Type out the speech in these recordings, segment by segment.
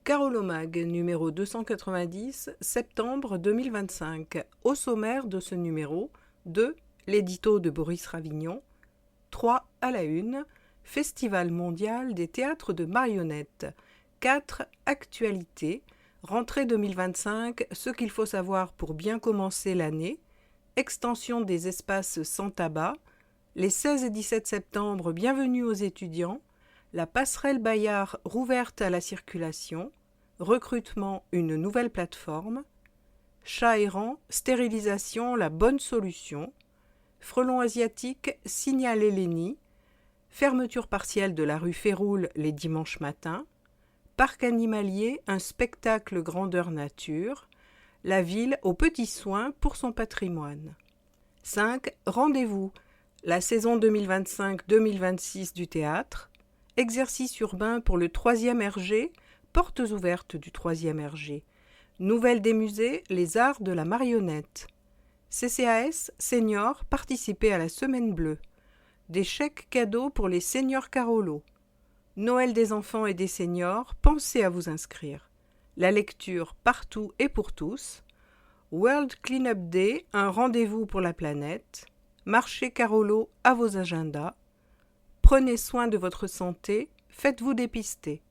Carolomag, numéro 290, septembre 2025. Au sommaire de ce numéro, 2. L'édito de Boris Ravignon. 3. À la une, Festival mondial des théâtres de marionnettes. 4. Actualité, rentrée 2025, ce qu'il faut savoir pour bien commencer l'année. Extension des espaces sans tabac. Les 16 et 17 septembre, bienvenue aux étudiants. La passerelle Bayard rouverte à la circulation. Recrutement, une nouvelle plateforme. Chat errant, stérilisation, la bonne solution. Frelon asiatique, signal Hélénie. Fermeture partielle de la rue Féroul les dimanches matins. Parc animalier, un spectacle grandeur nature. La ville aux petits soins pour son patrimoine. 5. Rendez-vous. La saison 2025-2026 du théâtre. Exercice urbain pour le 3e RG. Portes ouvertes du 3e RG. Nouvelle des musées, les arts de la marionnette. CCAS, seniors, participer à la Semaine Bleue. Des chèques cadeaux pour les seniors Carolo. Noël des enfants et des seniors, pensez à vous inscrire. La lecture partout et pour tous. World Cleanup Day, un rendez-vous pour la planète. Marché Carolo à vos agendas. Prenez soin de votre santé, faites-vous dépister.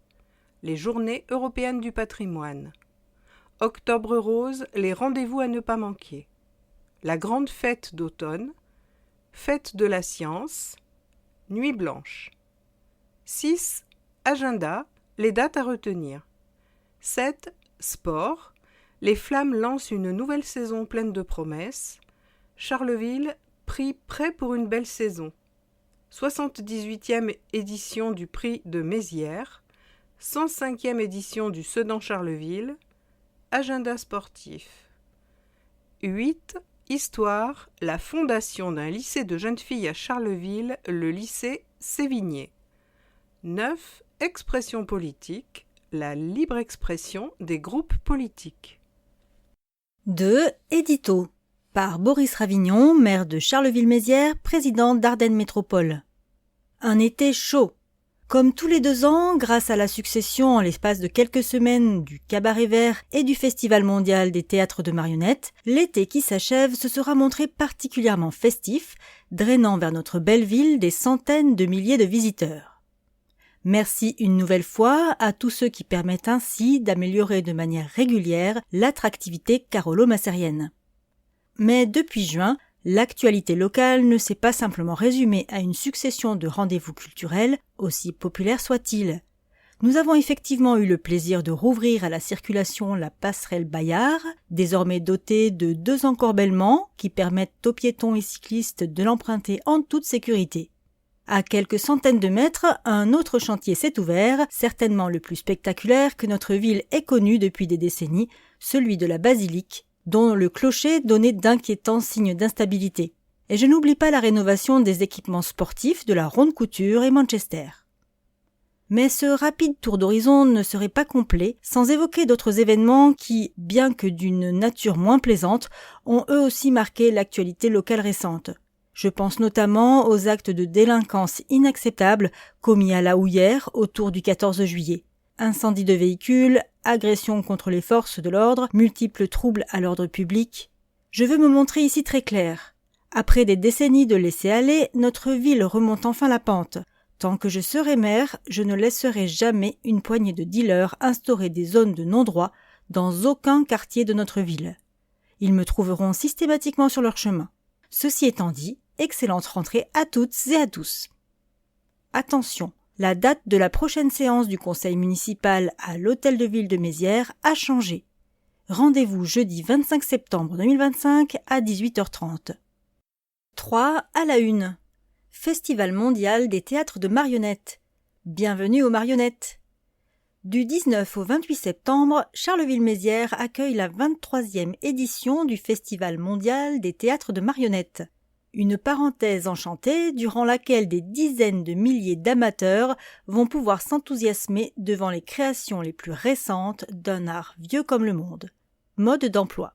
Les Journées européennes du patrimoine. Octobre rose, les rendez-vous à ne pas manquer. La grande fête d'automne. Fête de la science. Nuit blanche. 6. Agenda, les dates à retenir. 7. Sport. Les Flammes lancent une nouvelle saison pleine de promesses. Charleville, prix prêt pour une belle saison. 78e édition du prix de Mézières. 105e édition du Sedan Charleville. Agenda sportif. 8. Histoire, la fondation d'un lycée de jeunes filles à Charleville, le lycée Sévigné. 9. Expression politique, la libre expression des groupes politiques. 2. Édito, par Boris Ravignon, maire de Charleville-Mézières, président d'Ardennes Métropole. Un été chaud. Comme tous les 2 ans, grâce à la succession en l'espace de quelques semaines du Cabaret Vert et du Festival mondial des théâtres de marionnettes, l'été qui s'achève se sera montré particulièrement festif, drainant vers notre belle ville des centaines de milliers de visiteurs. Merci une nouvelle fois à tous ceux qui permettent ainsi d'améliorer de manière régulière l'attractivité carolo-massérienne. Mais depuis juin, l'actualité locale ne s'est pas simplement résumée à une succession de rendez-vous culturels, aussi populaires soient-ils. Nous avons effectivement eu le plaisir de rouvrir à la circulation la passerelle Bayard, désormais dotée de 2 encorbellements qui permettent aux piétons et cyclistes de l'emprunter en toute sécurité. À quelques centaines de mètres, un autre chantier s'est ouvert, certainement le plus spectaculaire que notre ville ait connu depuis des décennies, celui de la basilique, dont le clocher donnait d'inquiétants signes d'instabilité. Et je n'oublie pas la rénovation des équipements sportifs de la Ronde Couture et Manchester. Mais ce rapide tour d'horizon ne serait pas complet sans évoquer d'autres événements qui, bien que d'une nature moins plaisante, ont eux aussi marqué l'actualité locale récente. Je pense notamment aux actes de délinquance inacceptables commis à la Houillère autour du 14 juillet. Incendie de véhicules, agressions contre les forces de l'ordre, multiples troubles à l'ordre public. Je veux me montrer ici très clair. Après des décennies de laisser-aller, notre ville remonte enfin la pente. Tant que je serai maire, je ne laisserai jamais une poignée de dealers instaurer des zones de non-droit dans aucun quartier de notre ville. Ils me trouveront systématiquement sur leur chemin. Ceci étant dit, excellente rentrée à toutes et à tous. Attention, la date de la prochaine séance du conseil municipal à l'hôtel de ville de Mézières a changé. Rendez-vous jeudi 25 septembre 2025 à 18h30. 3. À la une. Festival mondial des théâtres de marionnettes. Bienvenue aux marionnettes. Du 19 au 28 septembre, Charleville-Mézières accueille la 23e édition du Festival mondial des théâtres de marionnettes. Une parenthèse enchantée durant laquelle des dizaines de milliers d'amateurs vont pouvoir s'enthousiasmer devant les créations les plus récentes d'un art vieux comme le monde. Mode d'emploi.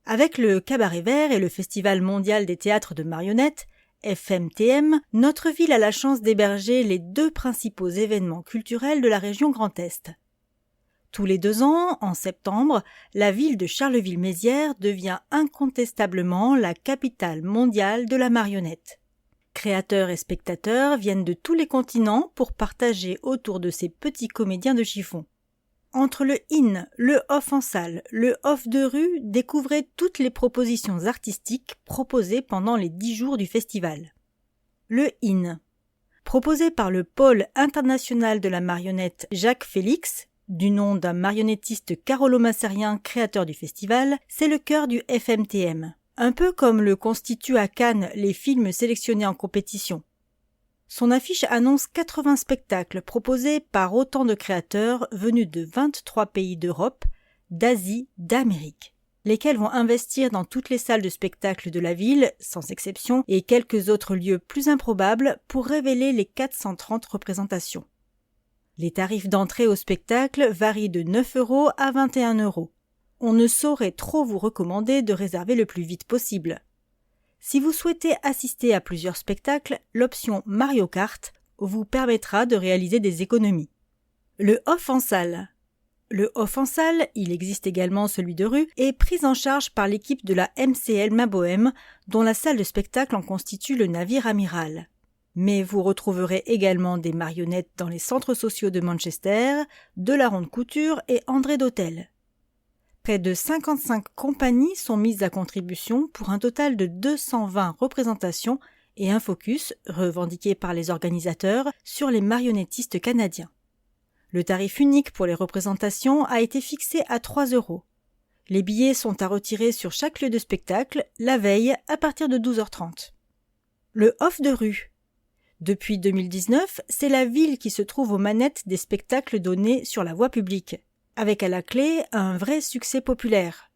Avec le Cabaret Vert et le Festival mondial des théâtres de marionnettes, FMTM, notre ville a la chance d'héberger les 2 principaux événements culturels de la région Grand Est. Tous les 2 ans, en septembre, la ville de Charleville-Mézières devient incontestablement la capitale mondiale de la marionnette. Créateurs et spectateurs viennent de tous les continents pour partager autour de ces petits comédiens de chiffon. Entre le in, le off en salle, le off de rue, découvrez toutes les propositions artistiques proposées pendant les 10 jours du festival. Le in. Proposé par le pôle international de la marionnette Jacques Félix, du nom d'un marionnettiste carolo-massérien créateur du festival, c'est le cœur du FMTM. Un peu comme le constituent à Cannes les films sélectionnés en compétition. Son affiche annonce 80 spectacles proposés par autant de créateurs venus de 23 pays d'Europe, d'Asie, d'Amérique, lesquels vont investir dans toutes les salles de spectacle de la ville, sans exception, et quelques autres lieux plus improbables pour révéler les 430 représentations. Les tarifs d'entrée au spectacle varient de 9 € à 21 €. On ne saurait trop vous recommander de réserver le plus vite possible. Si vous souhaitez assister à plusieurs spectacles, l'option Mario Kart vous permettra de réaliser des économies. Le off en salle. Le off en salle, il existe également celui de rue, est pris en charge par l'équipe de la MCL Mabohem, dont la salle de spectacle en constitue le navire amiral. Mais vous retrouverez également des marionnettes dans les centres sociaux de Manchester, de la Ronde Couture et André d'Hôtel. Près de 55 compagnies sont mises à contribution pour un total de 220 représentations et un focus, revendiqué par les organisateurs, sur les marionnettistes canadiens. Le tarif unique pour les représentations a été fixé à 3 €. Les billets sont à retirer sur chaque lieu de spectacle, la veille, à partir de 12h30. Le off de rue. Depuis 2019, c'est la ville qui se trouve aux manettes des spectacles donnés sur la voie publique, avec à la clé un vrai succès populaire.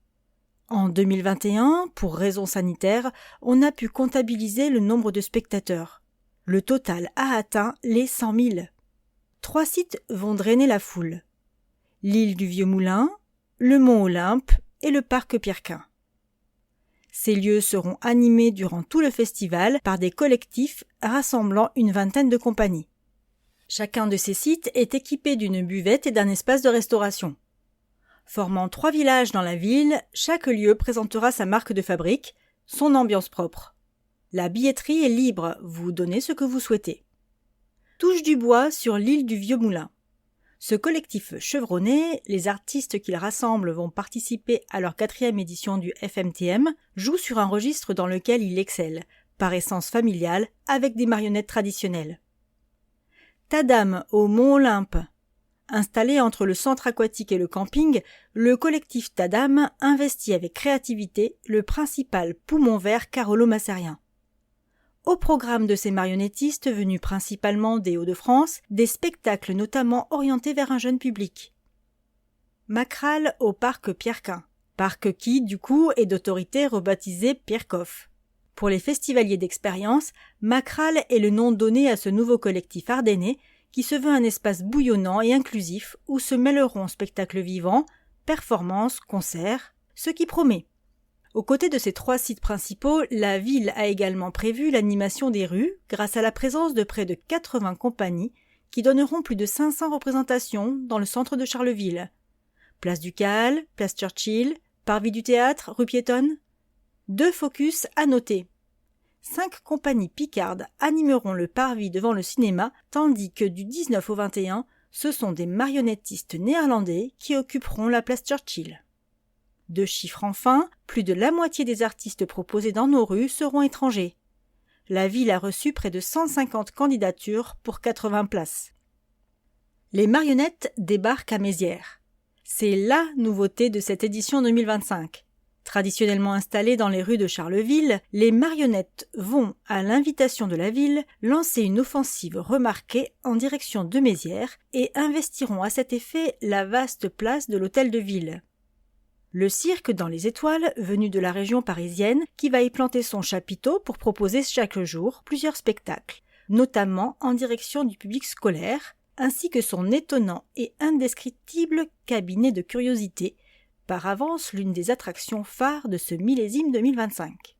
En 2021, pour raisons sanitaires, on a pu comptabiliser le nombre de spectateurs. Le total a atteint les 100 000. 3 sites vont drainer la foule. L'île du Vieux-Moulin, le Mont Olympe et le parc Pierrequin. Ces lieux seront animés durant tout le festival par des collectifs rassemblant une vingtaine de compagnies. Chacun de ces sites est équipé d'une buvette et d'un espace de restauration. Formant 3 villages dans la ville, chaque lieu présentera sa marque de fabrique, son ambiance propre. La billetterie est libre, vous donnez ce que vous souhaitez. Touche du bois sur l'île du Vieux-Moulin. Ce collectif chevronné, les artistes qu'il rassemble vont participer à leur 4e édition du FMTM, jouent sur un registre dans lequel il excelle, par essence familiale, avec des marionnettes traditionnelles. Tadam au Mont Olympe. Installé entre le centre aquatique et le camping, le collectif Tadam investit avec créativité le principal poumon vert carolo-massérien. Au programme de ces marionnettistes venus principalement des Hauts-de-France, des spectacles notamment orientés vers un jeune public. Macral au parc Pierrequin, parc qui, du coup, est d'autorité rebaptisé Pierrecoff. Pour les festivaliers d'expérience, Macral est le nom donné à ce nouveau collectif ardennais qui se veut un espace bouillonnant et inclusif où se mêleront spectacles vivants, performances, concerts, ce qui promet. Aux côtés de ces 3 sites principaux, la ville a également prévu l'animation des rues grâce à la présence de près de 80 compagnies qui donneront plus de 500 représentations dans le centre de Charleville. Place du Cal, place Churchill, parvis du théâtre, rue piétonne. 2 focus à noter. 5 compagnies picardes animeront le parvis devant le cinéma, tandis que du 19 au 21, ce sont des marionnettistes néerlandais qui occuperont la place Churchill. 2 chiffres enfin, plus de la moitié des artistes proposés dans nos rues seront étrangers. La ville a reçu près de 150 candidatures pour 80 places. Les marionnettes débarquent à Mézières. C'est la nouveauté de cette édition 2025. Traditionnellement installées dans les rues de Charleville, les marionnettes vont, à l'invitation de la ville, lancer une offensive remarquée en direction de Mézières et investiront à cet effet la vaste place de l'hôtel de ville. Le cirque dans les étoiles, venu de la région parisienne, qui va y planter son chapiteau pour proposer chaque jour plusieurs spectacles, notamment en direction du public scolaire, ainsi que son étonnant et indescriptible cabinet de curiosités, par avance l'une des attractions phares de ce millésime 2025.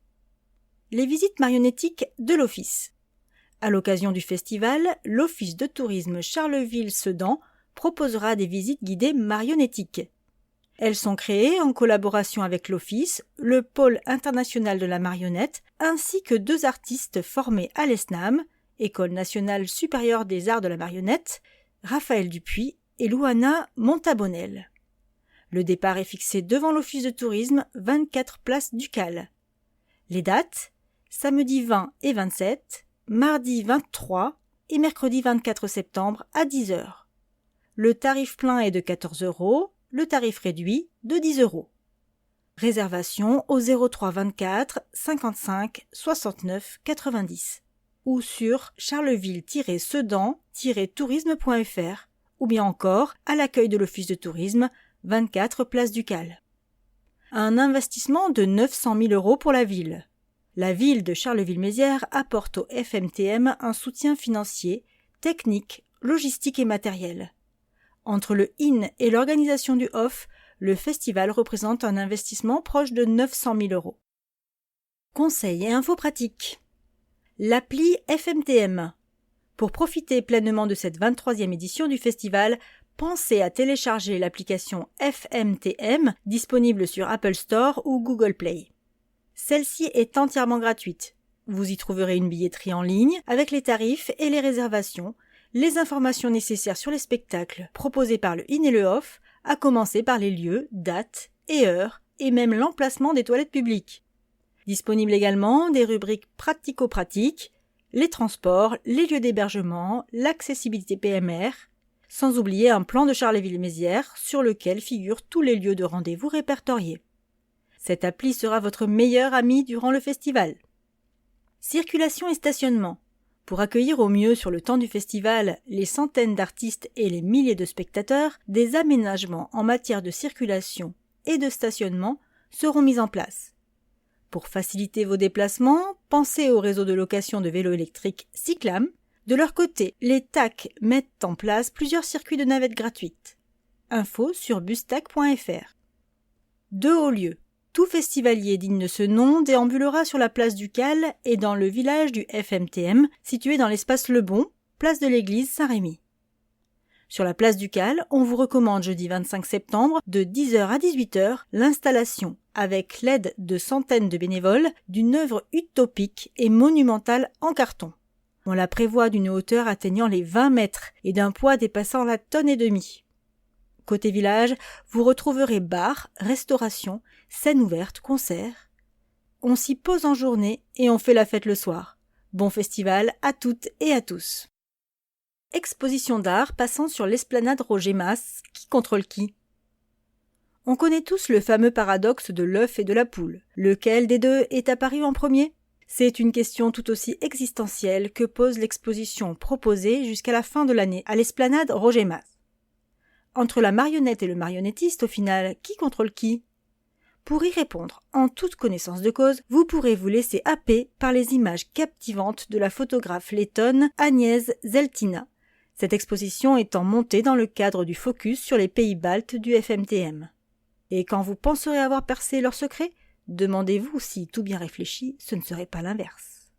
Les visites marionnettiques de l'Office. À l'occasion du festival, l'Office de tourisme Charleville-Sedan proposera des visites guidées marionnettiques. Elles sont créées en collaboration avec l'Office, le Pôle international de la marionnette, ainsi que 2 artistes formés à l'ESNAM, École nationale supérieure des arts de la marionnette, Raphaël Dupuis et Louana Montabonnel. Le départ est fixé devant l'Office de tourisme, 24 place Ducal. Les dates, samedi 20 et 27, mardi 23 et mercredi 24 septembre à 10h. Le tarif plein est de 14 €, le tarif réduit de 10 €. Réservation au 03 24 55 69 90 ou sur charleville-sedan-tourisme.fr ou bien encore à l'accueil de l'Office de tourisme, 24 place Ducal. Un investissement de 900 000 € pour la ville. La ville de Charleville-Mézières apporte au FMTM un soutien financier, technique, logistique et matériel. Entre le IN et l'organisation du OFF, le festival représente un investissement proche de 900 000 €. Conseils et infos pratiques. L'appli FMTM. Pour profiter pleinement de cette 23e édition du festival, pensez à télécharger l'application FMTM disponible sur Apple Store ou Google Play. Celle-ci est entièrement gratuite. Vous y trouverez une billetterie en ligne avec les tarifs et les réservations, les informations nécessaires sur les spectacles proposés par le IN et le OFF, à commencer par les lieux, dates et heures, et même l'emplacement des toilettes publiques. Disponible également des rubriques pratico-pratiques, les transports, les lieux d'hébergement, l'accessibilité PMR, sans oublier un plan de Charleville-Mézières sur lequel figurent tous les lieux de rendez-vous répertoriés. Cette appli sera votre meilleur ami durant le festival. Circulation et stationnement. Pour accueillir au mieux sur le temps du festival les centaines d'artistes et les milliers de spectateurs, des aménagements en matière de circulation et de stationnement seront mis en place. Pour faciliter vos déplacements, pensez au réseau de location de vélos électriques Cyclam. De leur côté, les TAC mettent en place plusieurs circuits de navettes gratuites. Info sur bustac.fr. 2 hauts lieux. Tout festivalier digne de ce nom déambulera sur la place Ducal et dans le village du FMTM, situé dans l'espace Le Bon, place de l'église Saint-Rémy. Sur la place Ducal, on vous recommande jeudi 25 septembre, de 10h à 18h, l'installation, avec l'aide de centaines de bénévoles, d'une œuvre utopique et monumentale en carton. On la prévoit d'une hauteur atteignant les 20 mètres et d'un poids dépassant la 1,5 tonne. Côté village, vous retrouverez bar, restauration, scène ouverte, concerts. On s'y pose en journée et on fait la fête le soir. Bon festival à toutes et à tous. Exposition d'art passant sur l'esplanade Roger Mas, qui contrôle qui? On connaît tous le fameux paradoxe de l'œuf et de la poule. Lequel des deux est apparu en premier? C'est une question tout aussi existentielle que pose l'exposition proposée jusqu'à la fin de l'année à l'esplanade Roger Mas. Entre la marionnette et le marionnettiste, au final, qui contrôle qui? Pour y répondre en toute connaissance de cause, vous pourrez vous laisser happer par les images captivantes de la photographe lettonne Agnès Zeltina. Cette exposition étant montée dans le cadre du focus sur les pays baltes du FMTM. Et quand vous penserez avoir percé leur secret, demandez-vous si, tout bien réfléchi, ce ne serait pas l'inverse.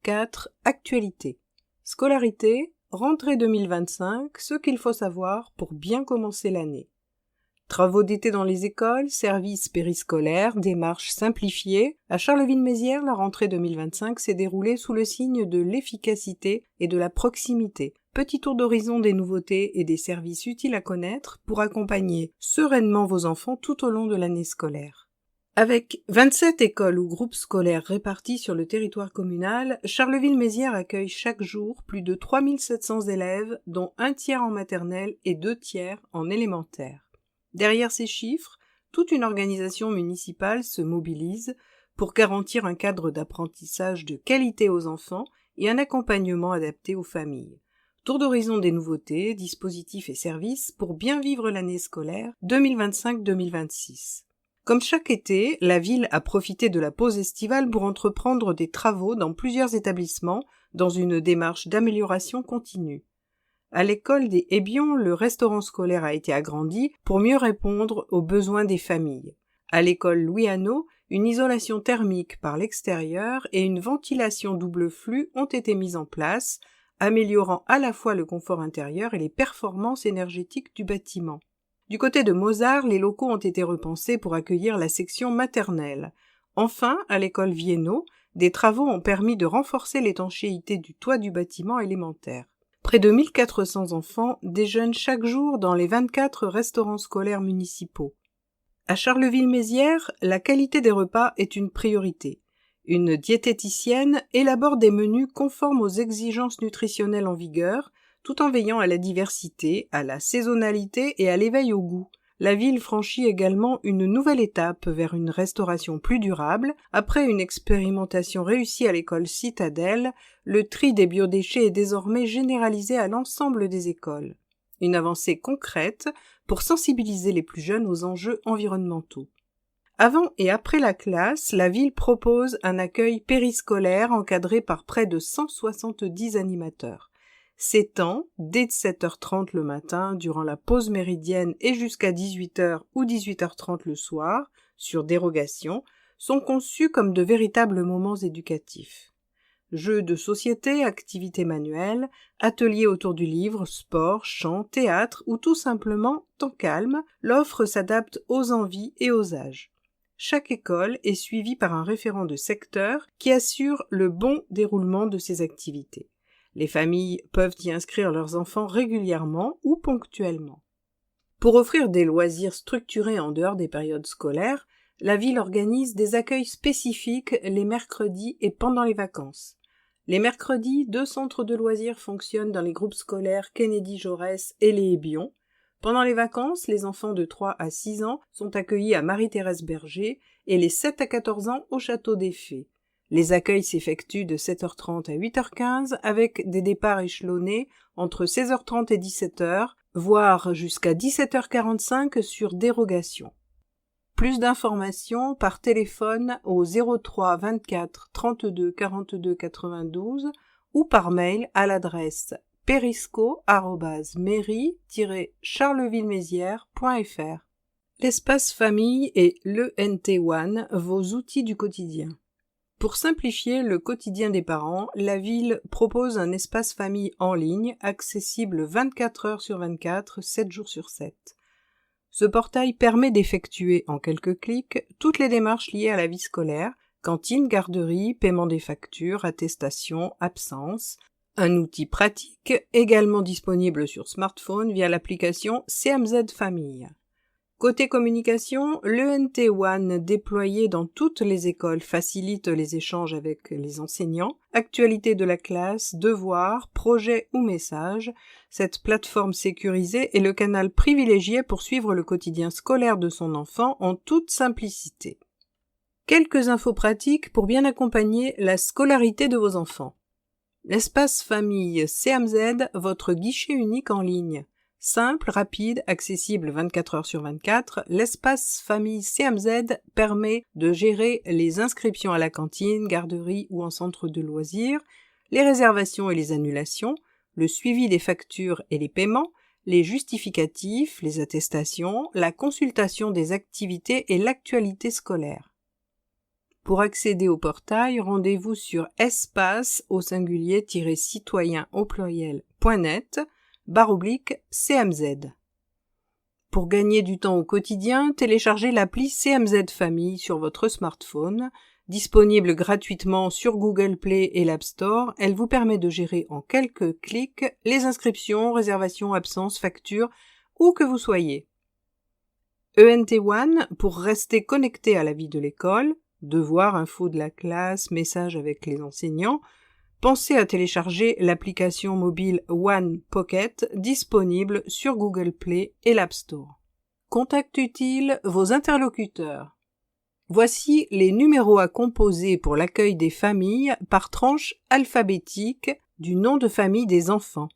4. Actualité. Scolarité, rentrée 2025, ce qu'il faut savoir pour bien commencer l'année. Travaux d'été dans les écoles, services périscolaires, démarches simplifiées. À Charleville-Mézières, la rentrée 2025 s'est déroulée sous le signe de l'efficacité et de la proximité. Petit tour d'horizon des nouveautés et des services utiles à connaître pour accompagner sereinement vos enfants tout au long de l'année scolaire. Avec 27 écoles ou groupes scolaires répartis sur le territoire communal, Charleville-Mézières accueille chaque jour plus de 3700 élèves, dont un tiers en maternelle et 2 tiers en élémentaire. Derrière ces chiffres, toute une organisation municipale se mobilise pour garantir un cadre d'apprentissage de qualité aux enfants et un accompagnement adapté aux familles. Tour d'horizon des nouveautés, dispositifs et services pour bien vivre l'année scolaire 2025-2026. Comme chaque été, la ville a profité de la pause estivale pour entreprendre des travaux dans plusieurs établissements dans une démarche d'amélioration continue. À l'école des Ébions, le restaurant scolaire a été agrandi pour mieux répondre aux besoins des familles. À l'école Louis Hannot, une isolation thermique par l'extérieur et une ventilation double flux ont été mises en place, améliorant à la fois le confort intérieur et les performances énergétiques du bâtiment. Du côté de Mozart, les locaux ont été repensés pour accueillir la section maternelle. Enfin, à l'école Viennot, des travaux ont permis de renforcer l'étanchéité du toit du bâtiment élémentaire. Près de 1400 enfants déjeunent chaque jour dans les 24 restaurants scolaires municipaux. À Charleville-Mézières, la qualité des repas est une priorité. Une diététicienne élabore des menus conformes aux exigences nutritionnelles en vigueur, tout en veillant à la diversité, à la saisonnalité et à l'éveil au goût. La ville franchit également une nouvelle étape vers une restauration plus durable. Après une expérimentation réussie à l'école Citadelle, le tri des biodéchets est désormais généralisé à l'ensemble des écoles. Une avancée concrète pour sensibiliser les plus jeunes aux enjeux environnementaux. Avant et après la classe, la ville propose un accueil périscolaire encadré par près de 170 animateurs. Ces temps, dès 7h30 le matin, durant la pause méridienne et jusqu'à 18h ou 18h30 le soir, sur dérogation, sont conçus comme de véritables moments éducatifs. Jeux de société, activités manuelles, ateliers autour du livre, sport, chant, théâtre ou tout simplement temps calme, l'offre s'adapte aux envies et aux âges. Chaque école est suivie par un référent de secteur qui assure le bon déroulement de ces activités. Les familles peuvent y inscrire leurs enfants régulièrement ou ponctuellement. Pour offrir des loisirs structurés en dehors des périodes scolaires, la ville organise des accueils spécifiques les mercredis et pendant les vacances. Les mercredis, 2 centres de loisirs fonctionnent dans les groupes scolaires Kennedy Jaurès et les Ébions. Pendant les vacances, les enfants de 3 à 6 ans sont accueillis à Marie-Thérèse Berger et les 7 à 14 ans au Château des Fées. Les accueils s'effectuent de 7h30 à 8h15 avec des départs échelonnés entre 16h30 et 17h, voire jusqu'à 17h45 sur dérogation. Plus d'informations par téléphone au 03 24 32 42 92 ou par mail à l'adresse perisco@mairie-charlevillemézières.fr. L'espace famille et l'ENT1, vos outils du quotidien. Pour simplifier le quotidien des parents, la ville propose un espace famille en ligne, accessible 24 heures sur 24, 7 jours sur 7. Ce portail permet d'effectuer en quelques clics toutes les démarches liées à la vie scolaire, cantine, garderie, paiement des factures, attestation, absence. Un outil pratique, également disponible sur smartphone via l'application CMZ Famille. Côté communication, l'ENT1 déployé dans toutes les écoles facilite les échanges avec les enseignants, actualités de la classe, devoirs, projets ou messages. Cette plateforme sécurisée est le canal privilégié pour suivre le quotidien scolaire de son enfant en toute simplicité. Quelques infos pratiques pour bien accompagner la scolarité de vos enfants. L'espace famille CMZ, votre guichet unique en ligne. Simple, rapide, accessible 24 heures sur 24, l'espace famille CMZ permet de gérer les inscriptions à la cantine, garderie ou en centre de loisirs, les réservations et les annulations, le suivi des factures et les paiements, les justificatifs, les attestations, la consultation des activités et l'actualité scolaire. Pour accéder au portail, rendez-vous sur espace-citoyen.net /CMZ. Pour gagner du temps au quotidien, téléchargez l'appli CMZ Famille sur votre smartphone. Disponible gratuitement sur Google Play et l'App Store, elle vous permet de gérer en quelques clics les inscriptions, réservations, absences, factures, où que vous soyez. ENT1, pour rester connecté à la vie de l'école, devoirs, infos de la classe, messages avec les enseignants, pensez à télécharger l'application mobile One Pocket disponible sur Google Play et l'App Store. Contact utile, vos interlocuteurs. Voici les numéros à composer pour l'accueil des familles par tranche alphabétique du nom de famille des enfants.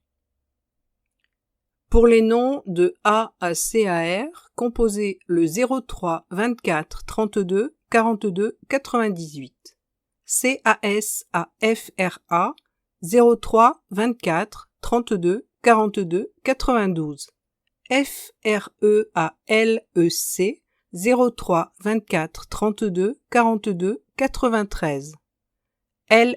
Pour les noms de A à CAR, composez le 03 24 32 42 98. CAS à FRA 03 24 32 42 92. FREALEC 03 24 32 42 93. LEDAPOL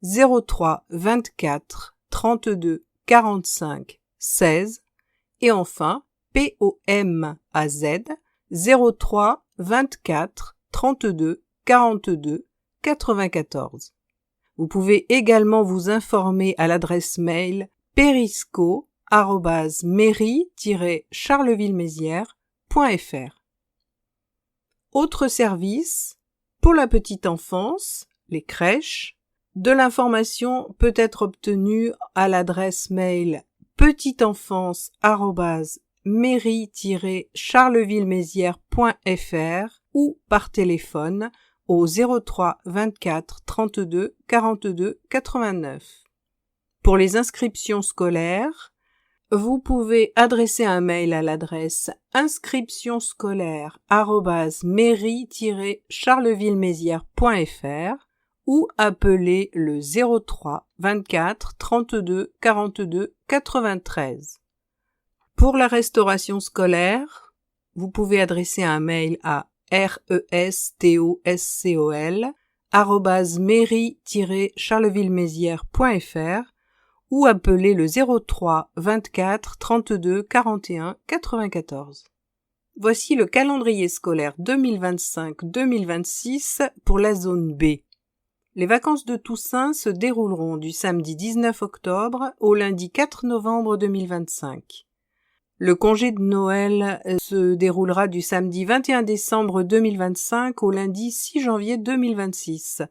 03 24 32 45 16. Et enfin POMAZ 03 24 32 42 94. Vous pouvez également vous informer à l'adresse mail perisco@mairie-charleville-mézières.fr. Autres services pour la petite enfance, les crèches. De l'information peut être obtenue à l'adresse mail petiteenfance@mairie-charleville-mézières.fr ou par téléphone au 03 24 32 42 89. Pour les inscriptions scolaires, vous pouvez adresser un mail à l'adresse inscriptionscolaires@mairie-charleville-mézières.fr ou appeler le 03 24 32 42 93. Pour la restauration scolaire, vous pouvez adresser un mail à restoscol@mairie-charleville-mézières.fr ou appeler le 03 24 32 41 94. Voici le calendrier scolaire 2025-2026 pour la zone B. Les vacances de Toussaint se dérouleront du samedi 19 octobre au lundi 4 novembre 2025. Le congé de Noël se déroulera du samedi 21 décembre 2025 au lundi 6 janvier 2026.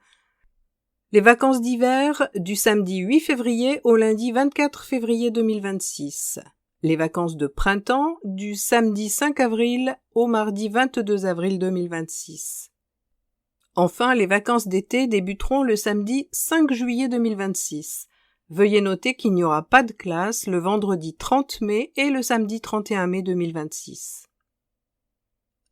Les vacances d'hiver du samedi 8 février au lundi 24 février 2026. Les vacances de printemps du samedi 5 avril au mardi 22 avril 2026. Enfin, les vacances d'été débuteront le samedi 5 juillet 2026. Veuillez noter qu'il n'y aura pas de classe le vendredi 30 mai et le samedi 31 mai 2026.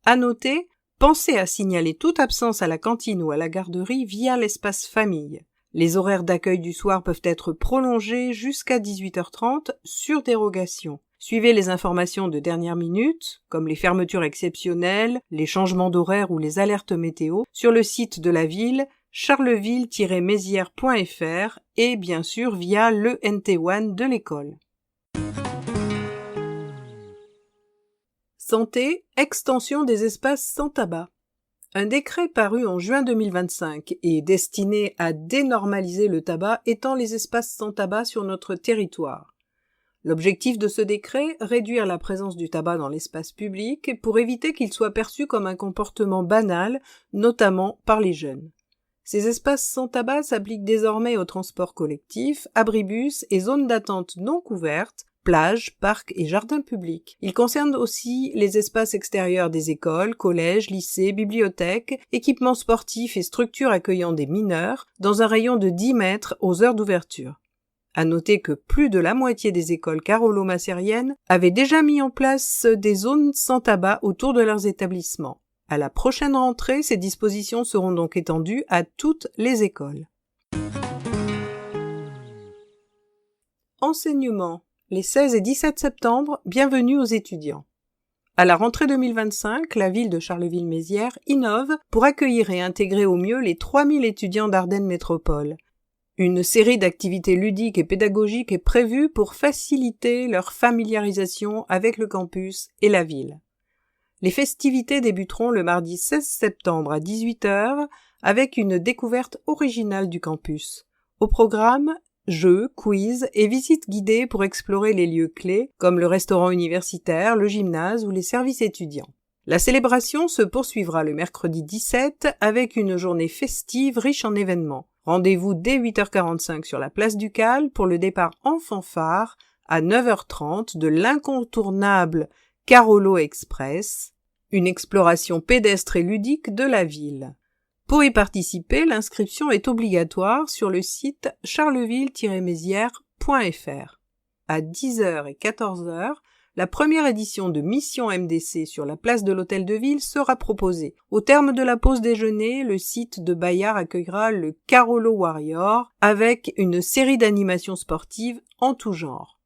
À noter, pensez à signaler toute absence à la cantine ou à la garderie via l'espace famille. Les horaires d'accueil du soir peuvent être prolongés jusqu'à 18h30 sur dérogation. Suivez les informations de dernière minute, comme les fermetures exceptionnelles, les changements d'horaire ou les alertes météo, sur le site de la ville charleville-mézières.fr et bien sûr via le NT1 de l'école. Santé, extension des espaces sans tabac. Un décret paru en juin 2025 et destiné à dénormaliser le tabac étend les espaces sans tabac sur notre territoire. L'objectif de ce décret, réduire la présence du tabac dans l'espace public pour éviter qu'il soit perçu comme un comportement banal, notamment par les jeunes. Ces espaces sans tabac s'appliquent désormais aux transports collectifs, abribus et zones d'attente non couvertes, plages, parcs et jardins publics. Ils concernent aussi les espaces extérieurs des écoles, collèges, lycées, bibliothèques, équipements sportifs et structures accueillant des mineurs dans un rayon de 10 mètres aux heures d'ouverture. À noter que plus de la moitié des écoles carolo-massériennes avaient déjà mis en place des zones sans tabac autour de leurs établissements. À la prochaine rentrée, ces dispositions seront donc étendues à toutes les écoles. Enseignement. Les 16 et 17 septembre, bienvenue aux étudiants. À la rentrée 2025, la ville de Charleville-Mézières innove pour accueillir et intégrer au mieux les 3000 étudiants d'Ardennes Métropole. Une série d'activités ludiques et pédagogiques est prévue pour faciliter leur familiarisation avec le campus et la ville. Les festivités débuteront le mardi 16 septembre à 18h avec une découverte originale du campus. Au programme, jeux, quiz et visites guidées pour explorer les lieux clés comme le restaurant universitaire, le gymnase ou les services étudiants. La célébration se poursuivra le mercredi 17 avec une journée festive riche en événements. Rendez-vous dès 8h45 sur la place du Cal pour le départ en fanfare à 9h30 de l'incontournable Carolo Express, une exploration pédestre et ludique de la ville. Pour y participer, l'inscription est obligatoire sur le site charleville-mézières.fr. À 10h et 14h, la première édition de Mission MDC sur la place de l'Hôtel de Ville sera proposée. Au terme de la pause déjeuner, le site de Bayard accueillera le Carolo Warrior avec une série d'animations sportives en tout genre.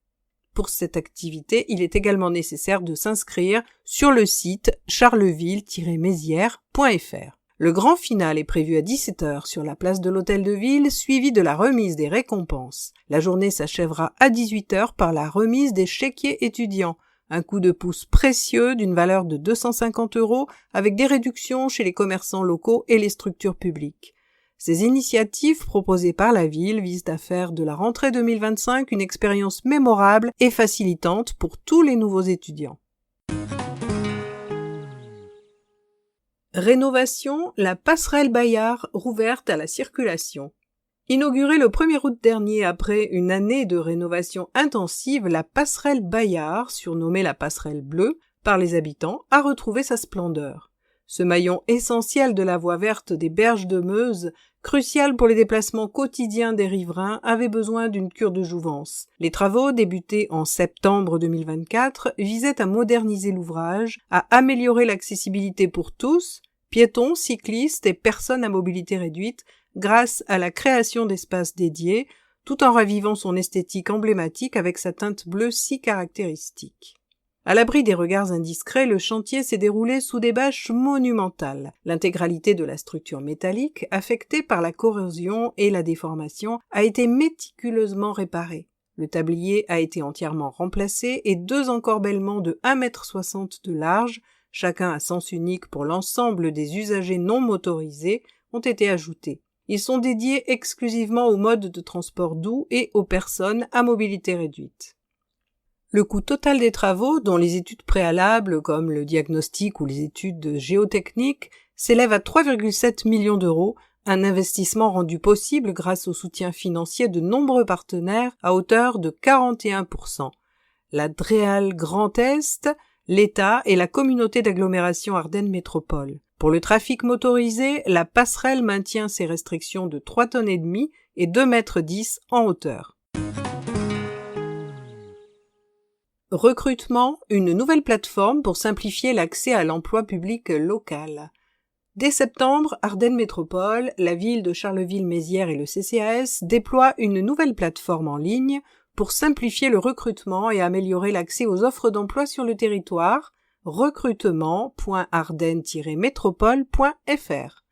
Pour cette activité, il est également nécessaire de s'inscrire sur le site charleville-mézières.fr. Le grand final est prévu à 17h sur la place de l'Hôtel de Ville, suivi de la remise des récompenses. La journée s'achèvera à 18h par la remise des chéquiers étudiants, un coup de pouce précieux d'une valeur de 250 € avec des réductions chez les commerçants locaux et les structures publiques. Ces initiatives proposées par la ville visent à faire de la rentrée 2025 une expérience mémorable et facilitante pour tous les nouveaux étudiants. Rénovation, la passerelle Bayard rouverte à la circulation. Inaugurée le 1er août dernier après une année de rénovation intensive, la passerelle Bayard, surnommée la passerelle bleue par les habitants, a retrouvé sa splendeur. Ce maillon essentiel de la voie verte des berges de Meuse, crucial pour les déplacements quotidiens des riverains, avait besoin d'une cure de jouvence. Les travaux, débutés en septembre 2024, visaient à moderniser l'ouvrage, à améliorer l'accessibilité pour tous, piétons, cyclistes et personnes à mobilité réduite, grâce à la création d'espaces dédiés, tout en ravivant son esthétique emblématique avec sa teinte bleue si caractéristique. À l'abri des regards indiscrets, le chantier s'est déroulé sous des bâches monumentales. L'intégralité de la structure métallique, affectée par la corrosion et la déformation, a été méticuleusement réparée. Le tablier a été entièrement remplacé et 2 encorbellements de 1,60 m de large, chacun à sens unique pour l'ensemble des usagers non motorisés, ont été ajoutés. Ils sont dédiés exclusivement aux modes de transport doux et aux personnes à mobilité réduite. Le coût total des travaux, dont les études préalables comme le diagnostic ou les études géotechniques, s'élève à 3,7 millions d'euros, un investissement rendu possible grâce au soutien financier de nombreux partenaires à hauteur de 41%. La Dreal Grand Est, l'État et la communauté d'agglomération Ardennes Métropole. Pour le trafic motorisé, la passerelle maintient ses restrictions de 3,5 tonnes et 2,10 mètres en hauteur. Recrutement, une nouvelle plateforme pour simplifier l'accès à l'emploi public local. Dès septembre, Ardennes Métropole, la ville de Charleville-Mézières et le CCAS déploient une nouvelle plateforme en ligne pour simplifier le recrutement et améliorer l'accès aux offres d'emploi sur le territoire, recrutement.ardennes-métropole.fr.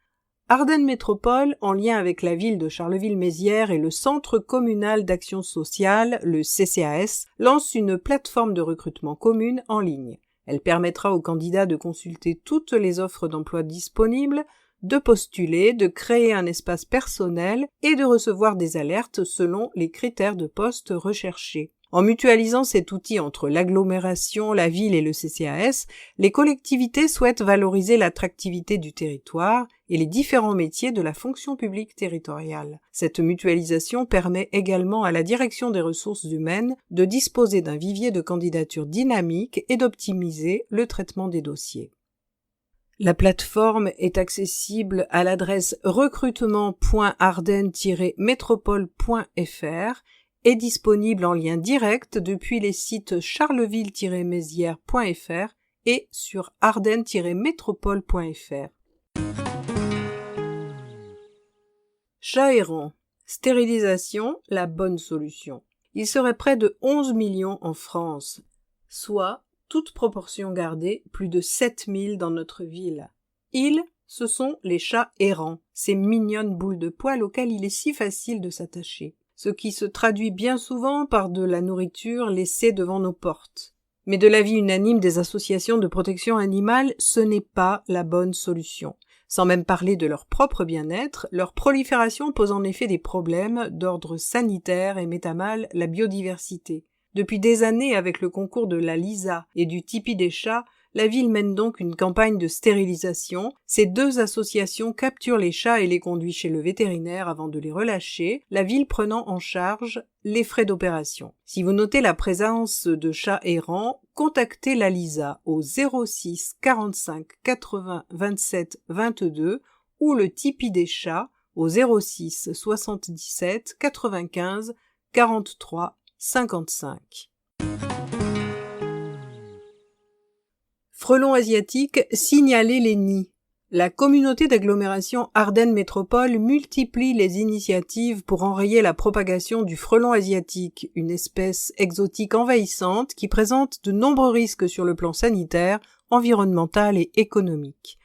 Ardennes Métropole, en lien avec la ville de Charleville-Mézières et le Centre communal d'action sociale, le CCAS, lance une plateforme de recrutement commune en ligne. Elle permettra aux candidats de consulter toutes les offres d'emploi disponibles, de postuler, de créer un espace personnel et de recevoir des alertes selon les critères de poste recherchés. En mutualisant cet outil entre l'agglomération, la ville et le CCAS, les collectivités souhaitent valoriser l'attractivité du territoire et les différents métiers de la fonction publique territoriale. Cette mutualisation permet également à la direction des ressources humaines de disposer d'un vivier de candidatures dynamique et d'optimiser le traitement des dossiers. La plateforme est accessible à l'adresse recrutement.ardennes-métropole.fr est disponible en lien direct depuis les sites charleville-mézières.fr et sur ardennes-métropole.fr. Chat errant. Stérilisation, la bonne solution. Il serait près de 11 millions en France, soit, toute proportion gardée, plus de 7000 dans notre ville. Ils, ce sont les chats errants, ces mignonnes boules de poils auxquelles il est si facile de s'attacher. Ce qui se traduit bien souvent par de la nourriture laissée devant nos portes. Mais de l'avis unanime des associations de protection animale, ce n'est pas la bonne solution. Sans même parler de leur propre bien-être, leur prolifération pose en effet des problèmes d'ordre sanitaire et met à mal la biodiversité. Depuis des années, avec le concours de la LISA et du Tipi des chats, la ville mène donc une campagne de stérilisation. Ces 2 associations capturent les chats et les conduisent chez le vétérinaire avant de les relâcher, la ville prenant en charge les frais d'opération. Si vous notez la présence de chats errants, contactez la LISA au 06 45 80 27 22 ou le Tipi des chats au 06 77 95 43 55. Frelons asiatiques, signalez les nids. La communauté d'agglomération Ardennes Métropole multiplie les initiatives pour enrayer la propagation du frelon asiatique, une espèce exotique envahissante qui présente de nombreux risques sur le plan sanitaire, environnemental et économique.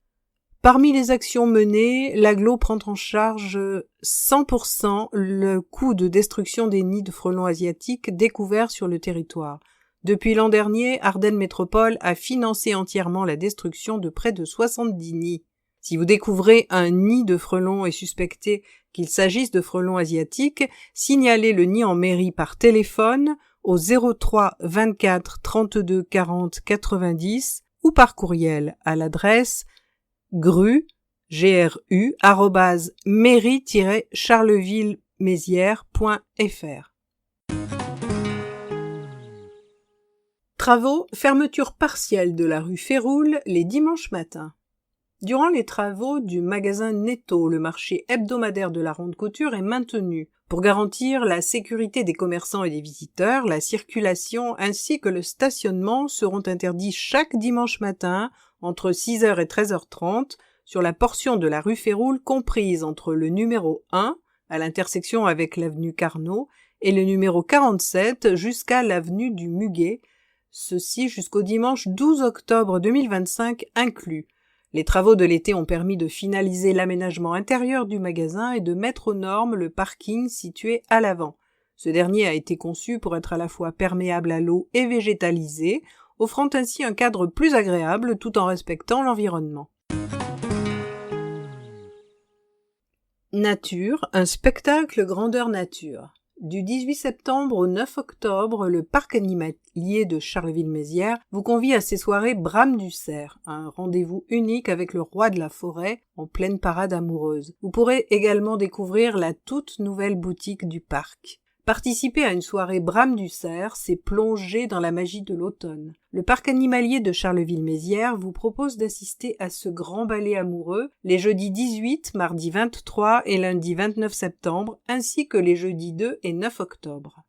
Parmi les actions menées, l'agglo prend en charge 100% le coût de destruction des nids de frelons asiatiques découverts sur le territoire. Depuis l'an dernier, Ardennes Métropole a financé entièrement la destruction de près de 70 nids. Si vous découvrez un nid de frelons et suspectez qu'il s'agisse de frelons asiatiques, signalez le nid en mairie par téléphone au 03 24 32 40 90 ou par courriel à l'adresse gru@mairie-charleville-mézières.fr. Travaux, fermeture partielle de la rue Féroul les dimanches matins. Durant les travaux du magasin Netto, le marché hebdomadaire de la Ronde Couture est maintenu pour garantir la sécurité des commerçants et des visiteurs. La circulation ainsi que le stationnement seront interdits chaque dimanche matin entre 6h et 13h30 sur la portion de la rue Féroul comprise entre le numéro 1 à l'intersection avec l'avenue Carnot et le numéro 47 jusqu'à l'avenue du Muguet, ceci jusqu'au dimanche 12 octobre 2025 inclus. Les travaux de l'été ont permis de finaliser l'aménagement intérieur du magasin et de mettre aux normes le parking situé à l'avant. Ce dernier a été conçu pour être à la fois perméable à l'eau et végétalisé, offrant ainsi un cadre plus agréable tout en respectant l'environnement. Nature, un spectacle grandeur nature. Du 18 septembre au 9 octobre, le parc animalier de Charleville-Mézières vous convie à ses soirées Brame du Cerf, un rendez-vous unique avec le roi de la forêt en pleine parade amoureuse. Vous pourrez également découvrir la toute nouvelle boutique du parc. Participer à une soirée Brame du Cerf, c'est plonger dans la magie de l'automne. Le parc animalier de Charleville-Mézières vous propose d'assister à ce grand ballet amoureux les jeudis 18, mardi 23 et lundi 29 septembre, ainsi que les jeudis 2 et 9 octobre.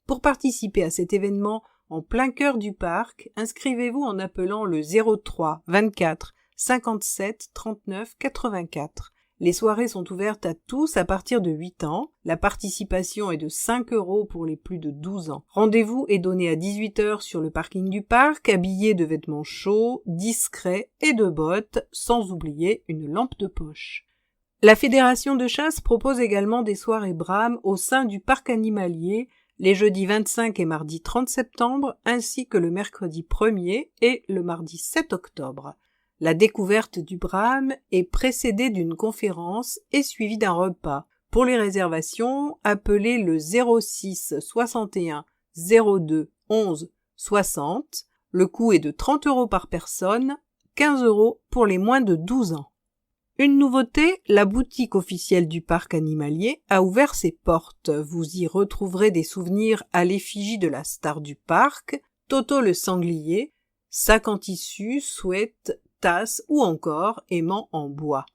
Pour participer à cet événement en plein cœur du parc, inscrivez-vous en appelant le 03 24 57 39 84. Les soirées sont ouvertes à tous à partir de 8 ans. La participation est de 5 € pour les plus de 12 ans. Rendez-vous est donné à 18h sur le parking du parc, habillé de vêtements chauds, discrets et de bottes, sans oublier une lampe de poche. La Fédération de chasse propose également des soirées Brame au sein du parc animalier, les jeudis 25 et mardi 30 septembre, ainsi que le mercredi 1er et le mardi 7 octobre. La découverte du Brame est précédée d'une conférence et suivie d'un repas. Pour les réservations, appelez le 06 61 02 11 60. Le coût est de 30 € par personne, 15 € pour les moins de 12 ans. Une nouveauté, la boutique officielle du parc animalier a ouvert ses portes. Vous y retrouverez des souvenirs à l'effigie de la star du parc, Toto le sanglier, sac en tissu, sweat, tasse ou encore aimant en bois.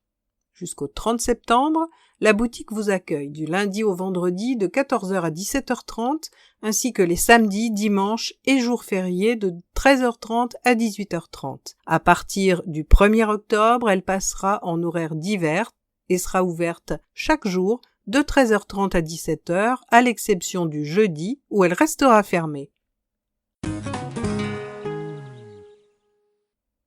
Jusqu'au 30 septembre, la boutique vous accueille du lundi au vendredi de 14h à 17h30 ainsi que les samedis, dimanches et jours fériés de 13h30 à 18h30. À partir du 1er octobre, elle passera en horaire divers et sera ouverte chaque jour de 13h30 à 17h à l'exception du jeudi où elle restera fermée.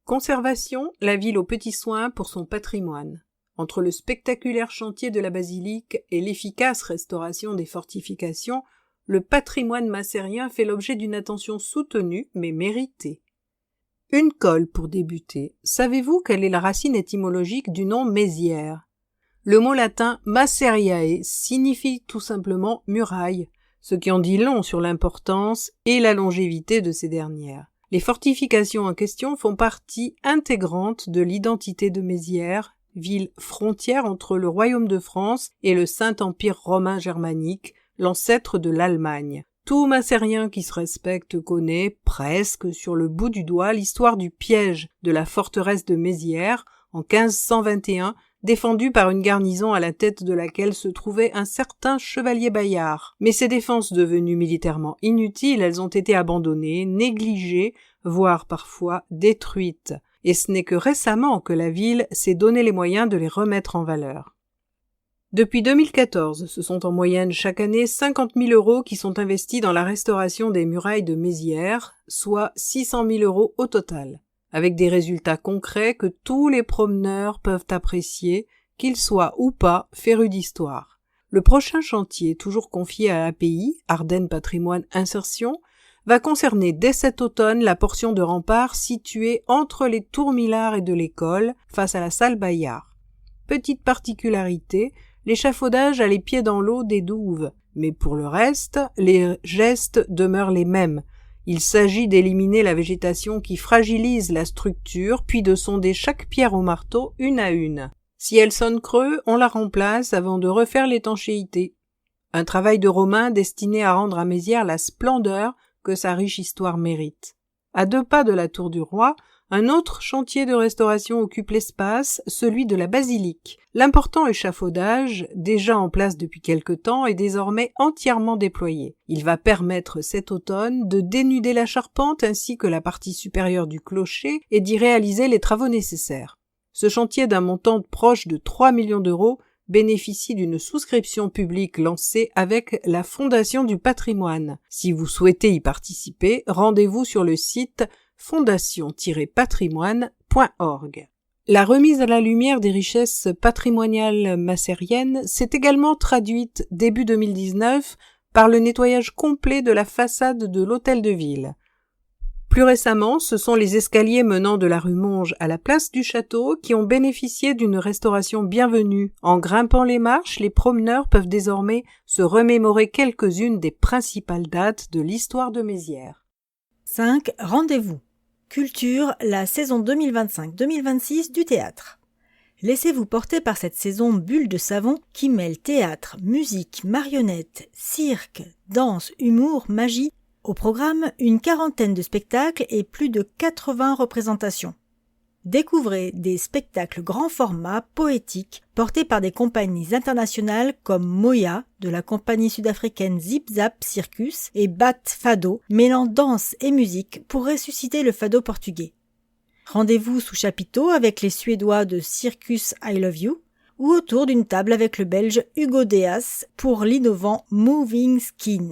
Conservation, la ville aux petits soins pour son patrimoine. Entre le spectaculaire chantier de la basilique et l'efficace restauration des fortifications, le patrimoine massérien fait l'objet d'une attention soutenue mais méritée. Une colle pour débuter. Savez-vous quelle est la racine étymologique du nom Mézières ? Le mot latin Masseriae signifie tout simplement muraille, ce qui en dit long sur l'importance et la longévité de ces dernières. Les fortifications en question font partie intégrante de l'identité de Mézières, ville frontière entre le Royaume de France et le Saint-Empire romain germanique, l'ancêtre de l'Allemagne. Tout Massérien qui se respecte connaît, presque sur le bout du doigt, l'histoire du piège de la forteresse de Mézières en 1521, défendue par une garnison à la tête de laquelle se trouvait un certain chevalier Bayard. Mais ces défenses devenues militairement inutiles, elles ont été abandonnées, négligées, voire parfois détruites, et ce n'est que récemment que la ville s'est donné les moyens de les remettre en valeur. Depuis 2014, ce sont en moyenne chaque année 50 000 € qui sont investis dans la restauration des murailles de Mézières, soit 600 000 € au total, avec des résultats concrets que tous les promeneurs peuvent apprécier, qu'ils soient ou pas férus d'histoire. Le prochain chantier, toujours confié à API, Ardennes Patrimoine Insertion, va concerner dès cet automne la portion de rempart située entre les tours Millard et de l'école, face à la salle Bayard. Petite particularité, l'échafaudage a les pieds dans l'eau des douves, mais pour le reste, les gestes demeurent les mêmes. Il s'agit d'éliminer la végétation qui fragilise la structure, puis de sonder chaque pierre au marteau une à une. Si elle sonne creux, on la remplace avant de refaire l'étanchéité. Un travail de Romain destiné à rendre à Mézières la splendeur que sa riche histoire mérite. À 2 pas de la Tour du Roi, un autre chantier de restauration occupe l'espace, celui de la basilique. L'important échafaudage, déjà en place depuis quelque temps, est désormais entièrement déployé. Il va permettre cet automne de dénuder la charpente ainsi que la partie supérieure du clocher et d'y réaliser les travaux nécessaires. Ce chantier d'un montant proche de 3 millions d'euros bénéficie d'une souscription publique lancée avec la Fondation du patrimoine. Si vous souhaitez y participer, rendez-vous sur le site fondation-patrimoine.org. La remise à la lumière des richesses patrimoniales massériennes s'est également traduite début 2019 par le nettoyage complet de la façade de l'hôtel de ville. Plus récemment, ce sont les escaliers menant de la rue Monge à la place du château qui ont bénéficié d'une restauration bienvenue. En grimpant les marches, les promeneurs peuvent désormais se remémorer quelques-unes des principales dates de l'histoire de Mézières. 5. Rendez-vous. Culture, la saison 2025-2026 du théâtre. Laissez-vous porter par cette saison bulle de savon qui mêle théâtre, musique, marionnettes, cirque, danse, humour, magie. Au programme, une 40aine de spectacles et plus de 80 représentations. Découvrez des spectacles grand format, poétiques, portés par des compagnies internationales comme Moya, de la compagnie sud-africaine Zip Zap Circus, et Bat Fado, mêlant danse et musique pour ressusciter le fado portugais. Rendez-vous sous chapiteau avec les Suédois de Circus I Love You, ou autour d'une table avec le Belge Hugo Deas pour l'innovant Moving Skin.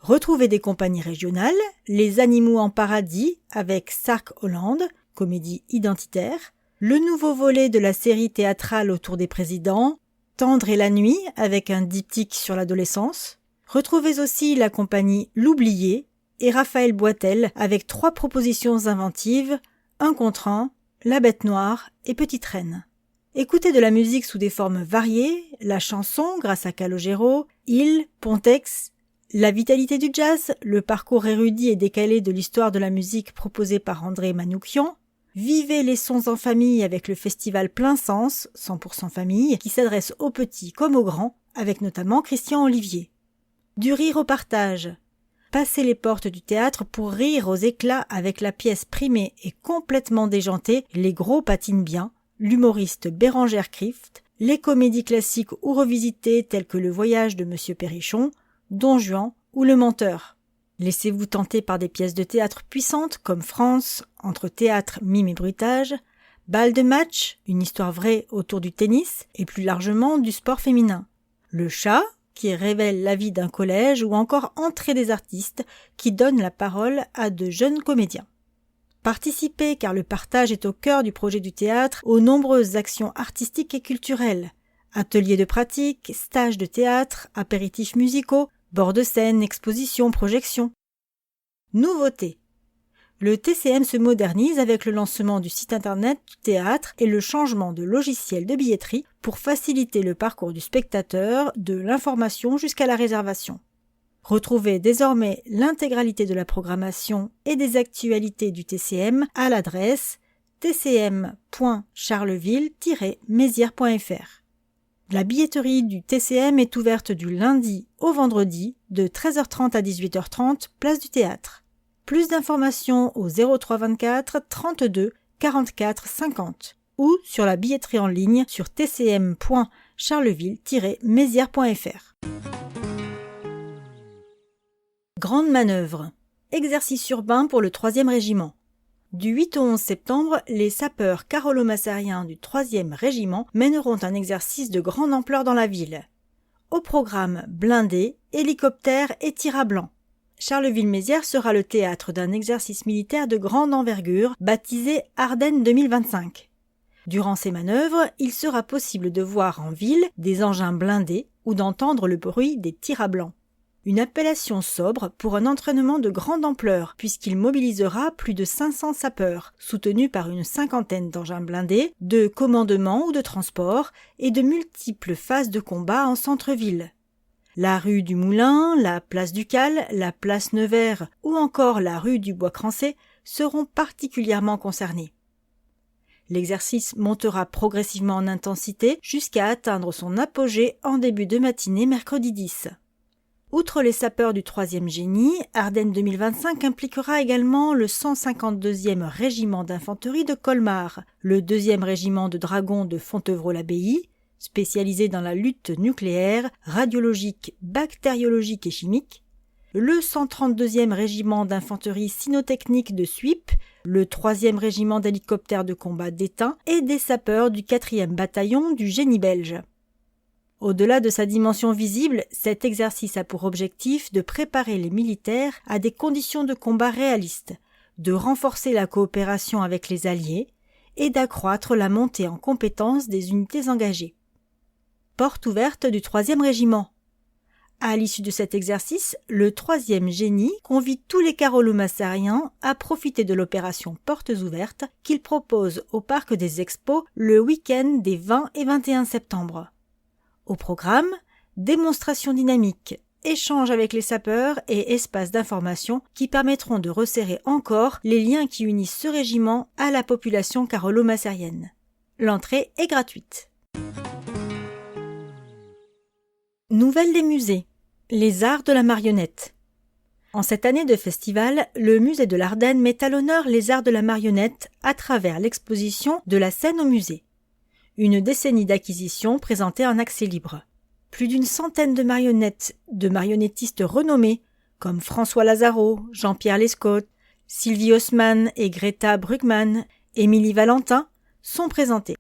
Retrouvez des compagnies régionales, Les Animaux en Paradis avec Sark Hollande, comédie identitaire, le nouveau volet de la série théâtrale autour des présidents, Tendre et la nuit avec un diptyque sur l'adolescence. Retrouvez aussi la compagnie L'Oublié et Raphaël Boitel avec 3 propositions inventives, Un contre un, La Bête Noire et Petite Reine. Écoutez de la musique sous des formes variées, la chanson grâce à Calogero, Il, Pontex, la vitalité du jazz, le parcours érudit et décalé de l'histoire de la musique proposé par André Manoukian. Vivez les sons en famille avec le festival Plein Sens, 100% famille, qui s'adresse aux petits comme aux grands, avec notamment Christian Olivier. Du rire au partage. Passez les portes du théâtre pour rire aux éclats avec la pièce primée et complètement déjantée Les Gros patinent bien, l'humoriste Bérangère Krift, les comédies classiques ou revisitées telles que Le Voyage de Monsieur Perrichon, Don Juan ou Le Menteur. Laissez-vous tenter par des pièces de théâtre puissantes comme France, entre théâtre, mime et bruitage, Bal de match, une histoire vraie autour du tennis et plus largement du sport féminin. Le Chat, qui révèle la vie d'un collège ou encore Entrée des artistes, qui donne la parole à de jeunes comédiens. Participez car le partage est au cœur du projet du théâtre aux nombreuses actions artistiques et culturelles. Ateliers de pratique, stages de théâtre, apéritifs musicaux, bords de scène, expositions, projections. Nouveauté. Le TCM se modernise avec le lancement du site internet du théâtre et le changement de logiciel de billetterie pour faciliter le parcours du spectateur de l'information jusqu'à la réservation. Retrouvez désormais l'intégralité de la programmation et des actualités du TCM à l'adresse tcm.charleville-mézières.fr. La billetterie du TCM est ouverte du lundi au vendredi de 13h30 à 18h30, place du Théâtre. Plus d'informations au 03 24 32 44 50 ou sur la billetterie en ligne sur tcm.charleville-mézières.fr. Grande manœuvre. Exercice urbain pour le 3e régiment. Du 8 au 11 septembre, les sapeurs carolo-massariens du 3e régiment mèneront un exercice de grande ampleur dans la ville. Au programme blindés, hélicoptères et tirs à blanc. Charleville-Mézières sera le théâtre d'un exercice militaire de grande envergure baptisé Ardennes 2025. Durant ces manœuvres, il sera possible de voir en ville des engins blindés ou d'entendre le bruit des tirs à blanc. Une appellation sobre pour un entraînement de grande ampleur puisqu'il mobilisera plus de 500 sapeurs, soutenus par une cinquantaine d'engins blindés, de commandement ou de transport et de multiples phases de combat en centre-ville. La rue du Moulin, la place du Cal, la place Nevers ou encore la rue du Bois-Crancé seront particulièrement concernés. L'exercice montera progressivement en intensité jusqu'à atteindre son apogée en début de matinée mercredi 10. Outre les sapeurs du 3e génie, Ardennes 2025 impliquera également le 152e régiment d'infanterie de Colmar, le 2e régiment de dragons de Fontevraud-l'Abbaye, spécialisé dans la lutte nucléaire, radiologique, bactériologique et chimique, le 132e régiment d'infanterie cynotechnique de Suippes, le 3e régiment d'hélicoptères de combat d'Étain et des sapeurs du 4e bataillon du génie belge. Au-delà de sa dimension visible, cet exercice a pour objectif de préparer les militaires à des conditions de combat réalistes, de renforcer la coopération avec les alliés et d'accroître la montée en compétence des unités engagées. Porte ouverte du 3e régiment. À l'issue de cet exercice, le 3e génie convie tous les carolo-massariens à profiter de l'opération Portes ouvertes qu'il propose au Parc des Expos le week-end des 20 et 21 septembre. Au programme, démonstrations dynamiques, échanges avec les sapeurs et espaces d'information qui permettront de resserrer encore les liens qui unissent ce régiment à la population carolo-massarienne. L'entrée est gratuite. Nouvelle des musées. Les arts de la marionnette. En cette année de festival, le musée de l'Ardenne met à l'honneur les arts de la marionnette à travers l'exposition De la scène au musée. Une décennie d'acquisition présentée en accès libre. Plus d'une centaine de marionnettes, de marionnettistes renommés, comme François Lazaro, Jean-Pierre Lescaut, Sylvie Haussmann et Greta Brugmann, Émilie Valentin, sont présentées.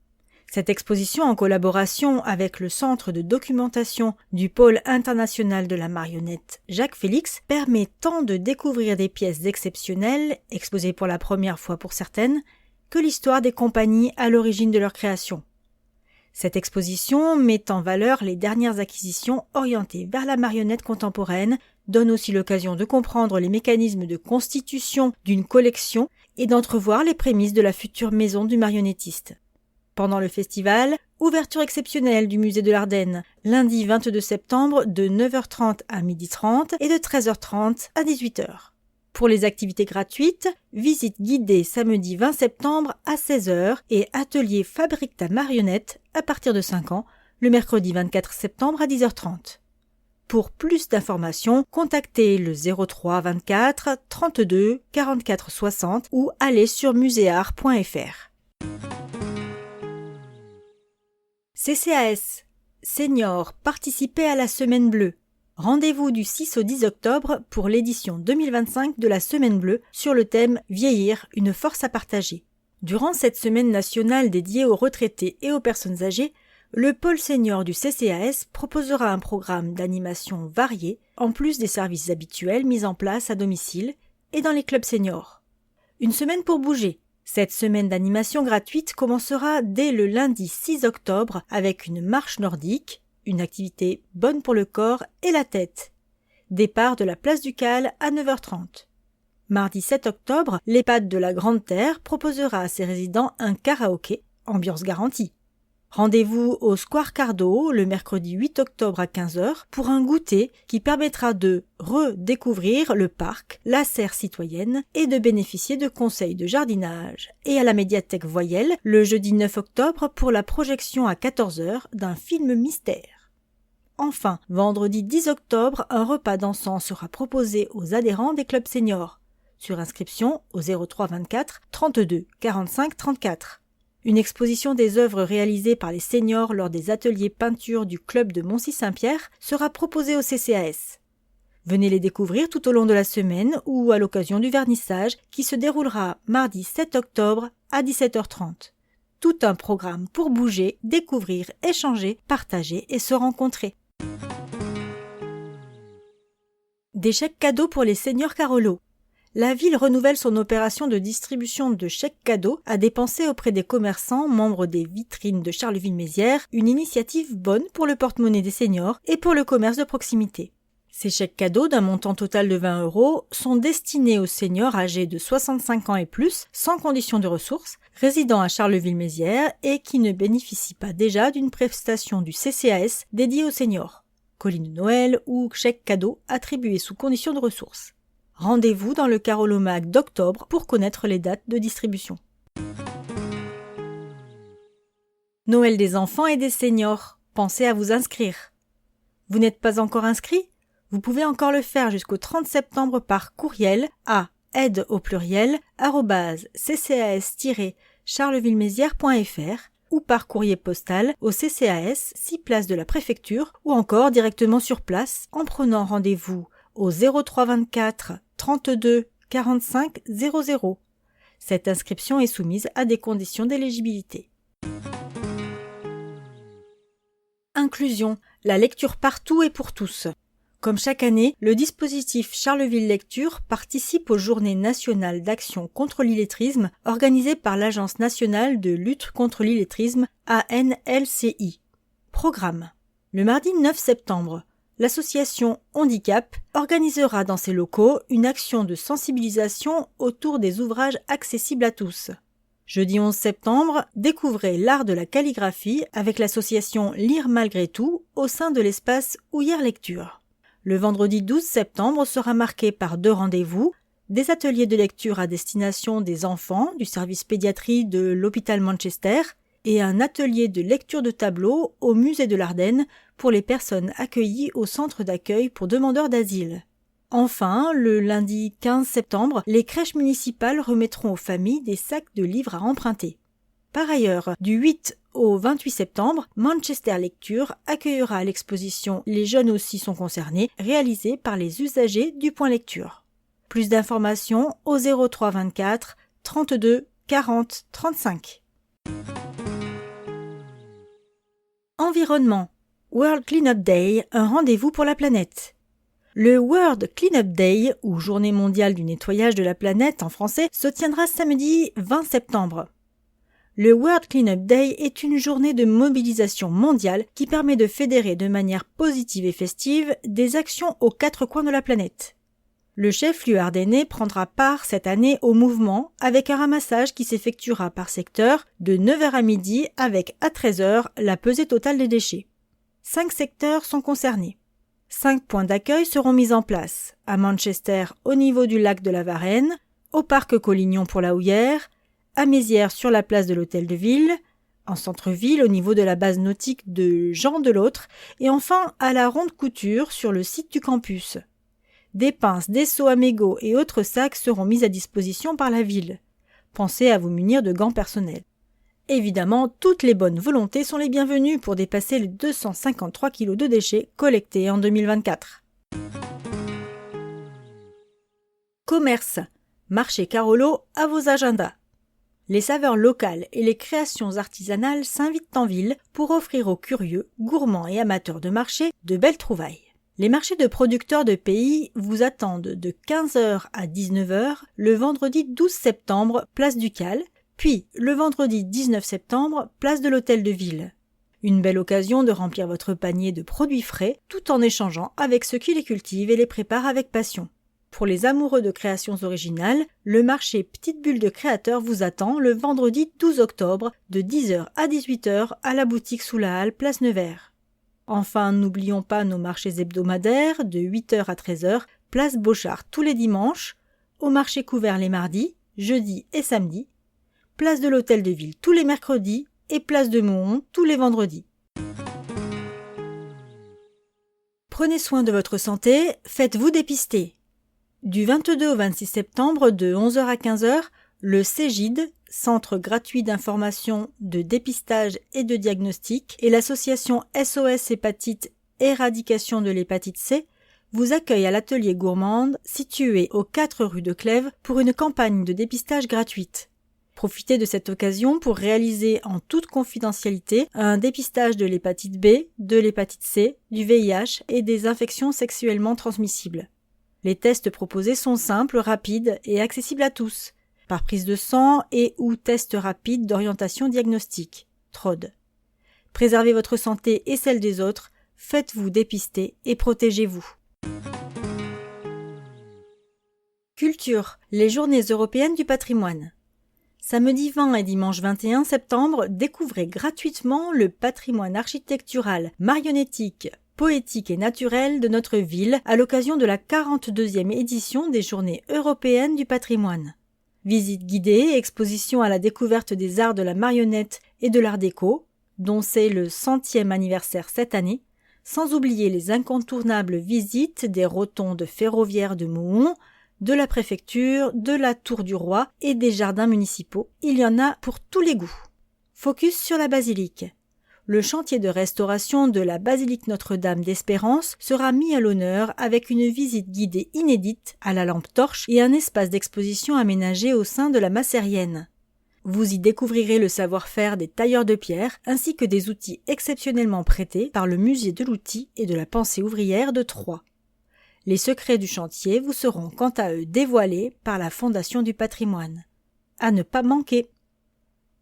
Cette exposition, en collaboration avec le Centre de documentation du Pôle international de la marionnette Jacques Félix, permet tant de découvrir des pièces exceptionnelles, exposées pour la première fois pour certaines, que l'histoire des compagnies à l'origine de leur création. Cette exposition met en valeur les dernières acquisitions orientées vers la marionnette contemporaine, donne aussi l'occasion de comprendre les mécanismes de constitution d'une collection et d'entrevoir les prémices de la future maison du marionnettiste. Pendant le festival, ouverture exceptionnelle du musée de l'Ardenne, lundi 22 septembre de 9h30 à 12h30 et de 13h30 à 18h. Pour les activités gratuites, visite guidée samedi 20 septembre à 16h et atelier Fabrique ta marionnette à partir de 5 ans, le mercredi 24 septembre à 10h30. Pour plus d'informations, contactez le 03 24 32 44 60 ou allez sur muséart.fr. CCAS Seniors, participez à la Semaine Bleue. Rendez-vous du 6 au 10 octobre pour l'édition 2025 de la Semaine Bleue sur le thème « Vieillir, une force à partager ». Durant cette semaine nationale dédiée aux retraités et aux personnes âgées, le pôle senior du CCAS proposera un programme d'animation varié, en plus des services habituels mis en place à domicile et dans les clubs seniors. Une semaine pour bouger. Cette semaine d'animation gratuite commencera dès le lundi 6 octobre avec une marche nordique, une activité bonne pour le corps et la tête. Départ de la place du Cal à 9h30. Mardi 7 octobre, l'EHPAD de la Grande Terre proposera à ses résidents un karaoké, ambiance garantie. Rendez-vous au Square Cardo le mercredi 8 octobre à 15h pour un goûter qui permettra de redécouvrir le parc, la serre citoyenne et de bénéficier de conseils de jardinage. Et à la médiathèque Voyelle le jeudi 9 octobre pour la projection à 14h d'un film mystère. Enfin, vendredi 10 octobre, un repas dansant sera proposé aux adhérents des clubs seniors. Sur inscription au 03 24 32 45 34. Une exposition des œuvres réalisées par les seniors lors des ateliers peinture du club de Moncy-Saint-Pierre sera proposée au CCAS. Venez les découvrir tout au long de la semaine ou à l'occasion du vernissage qui se déroulera mardi 7 octobre à 17h30. Tout un programme pour bouger, découvrir, échanger, partager et se rencontrer. Des chèques cadeaux pour les seniors Carolo. La ville renouvelle son opération de distribution de chèques cadeaux à dépenser auprès des commerçants membres des vitrines de Charleville-Mézières, une initiative bonne pour le porte-monnaie des seniors et pour le commerce de proximité. Ces chèques cadeaux d'un montant total de 20 € sont destinés aux seniors âgés de 65 ans et plus, sans condition de ressources, résidant à Charleville-Mézières et qui ne bénéficient pas déjà d'une prestation du CCAS dédiée aux seniors, colis de Noël ou chèques cadeaux attribués sous condition de ressources. Rendez-vous dans le Carolomag d'octobre pour connaître les dates de distribution. Noël des enfants et des seniors. Pensez à vous inscrire. Vous n'êtes pas encore inscrit ? Vous pouvez encore le faire jusqu'au 30 septembre par courriel à aide@ccas-charlevillemézières.fr ou par courrier postal au CCAS 6 place de la préfecture ou encore directement sur place en prenant rendez-vous au 03 24 32 45 00. Cette inscription est soumise à des conditions d'éligibilité. Inclusion, la lecture partout et pour tous. Comme chaque année, le dispositif Charleville Lecture participe aux Journées nationales d'action contre l'illettrisme organisées par l'Agence nationale de lutte contre l'illettrisme ANLCI. Programme. Le mardi 9 septembre, l'association Handicap organisera dans ses locaux une action de sensibilisation autour des ouvrages accessibles à tous. Jeudi 11 septembre, découvrez l'art de la calligraphie avec l'association Lire malgré tout au sein de l'espace Ouillère Lecture. Le vendredi 12 septembre sera marqué par 2 rendez-vous, des ateliers de lecture à destination des enfants du service pédiatrie de l'hôpital Manchester et un atelier de lecture de tableaux au musée de l'Ardenne pour les personnes accueillies au centre d'accueil pour demandeurs d'asile. Enfin, le lundi 15 septembre, les crèches municipales remettront aux familles des sacs de livres à emprunter. Par ailleurs, du 8 au 28 septembre, Manchester Lecture accueillera l'exposition Les jeunes aussi sont concernés, réalisée par les usagers du Point Lecture. Plus d'informations au 03 24 32 40 35. Environnement. World Cleanup Day, un rendez-vous pour la planète. Le World Cleanup Day, ou Journée mondiale du nettoyage de la planète en français, se tiendra samedi 20 septembre. Le World Cleanup Day est une journée de mobilisation mondiale qui permet de fédérer de manière positive et festive des actions aux 4 coins de la planète. Le chef-lieu ardennais prendra part cette année au mouvement avec un ramassage qui s'effectuera par secteur de 9h à midi avec à 13h la pesée totale des déchets. 5 secteurs sont concernés. 5 points d'accueil seront mis en place à Manchester au niveau du lac de la Varenne, au parc Collignon pour la Houillère, à Mézières sur la place de l'Hôtel de Ville, en centre-ville au niveau de la base nautique de Jean de l'Autre et enfin à la Ronde Couture sur le site du campus. Des pinces, des seaux à mégots et autres sacs seront mis à disposition par la ville. Pensez à vous munir de gants personnels. Évidemment, toutes les bonnes volontés sont les bienvenues pour dépasser les 253 kg de déchets collectés en 2024. Commerce. Marché Carolo à vos agendas. Les saveurs locales et les créations artisanales s'invitent en ville pour offrir aux curieux, gourmands et amateurs de marché de belles trouvailles. Les marchés de producteurs de pays vous attendent de 15h à 19h le vendredi 12 septembre, place du Cal, puis le vendredi 19 septembre, place de l'Hôtel de Ville. Une belle occasion de remplir votre panier de produits frais tout en échangeant avec ceux qui les cultivent et les préparent avec passion. Pour les amoureux de créations originales, le marché Petite Bulle de Créateurs vous attend le vendredi 12 octobre de 10h à 18h à la boutique sous la halle place Nevers. Enfin, n'oublions pas nos marchés hebdomadaires de 8h à 13h, place Beauchard tous les dimanches, au marché couvert les mardis, jeudis et samedis, place de l'Hôtel de Ville tous les mercredis et place de Mouhon tous les vendredis. Prenez soin de votre santé, faites-vous dépister. Du 22 au 26 septembre, de 11h à 15h, le CEGID, Centre gratuit d'information, de dépistage et de diagnostic, et l'association SOS Hépatite Éradication de l'hépatite C vous accueille à l'atelier Gourmande, situé aux 4 rue de Clèves, pour une campagne de dépistage gratuite. Profitez de cette occasion pour réaliser en toute confidentialité un dépistage de l'hépatite B, de l'hépatite C, du VIH et des infections sexuellement transmissibles. Les tests proposés sont simples, rapides et accessibles à tous, par prise de sang et ou test rapide d'orientation diagnostique, TROD. Préservez votre santé et celle des autres, faites-vous dépister et protégez-vous. Culture, les journées européennes du patrimoine. Samedi 20 et dimanche 21 septembre, découvrez gratuitement le patrimoine architectural, marionnettique, poétique et naturel de notre ville à l'occasion de la 42e édition des Journées européennes du patrimoine. Visites guidées, expositions à la découverte des arts de la marionnette et de l'art déco, dont c'est le 100e anniversaire cette année, sans oublier les incontournables visites des rotondes ferroviaires de Mouhon, de la préfecture, de la Tour du Roi et des jardins municipaux. Il y en a pour tous les goûts. Focus sur la basilique. Le chantier de restauration de la basilique Notre-Dame d'Espérance sera mis à l'honneur avec une visite guidée inédite à la lampe torche et un espace d'exposition aménagé au sein de la Massérienne. Vous y découvrirez le savoir-faire des tailleurs de pierre ainsi que des outils exceptionnellement prêtés par le musée de l'outil et de la pensée ouvrière de Troyes. Les secrets du chantier vous seront quant à eux dévoilés par la Fondation du patrimoine. À ne pas manquer.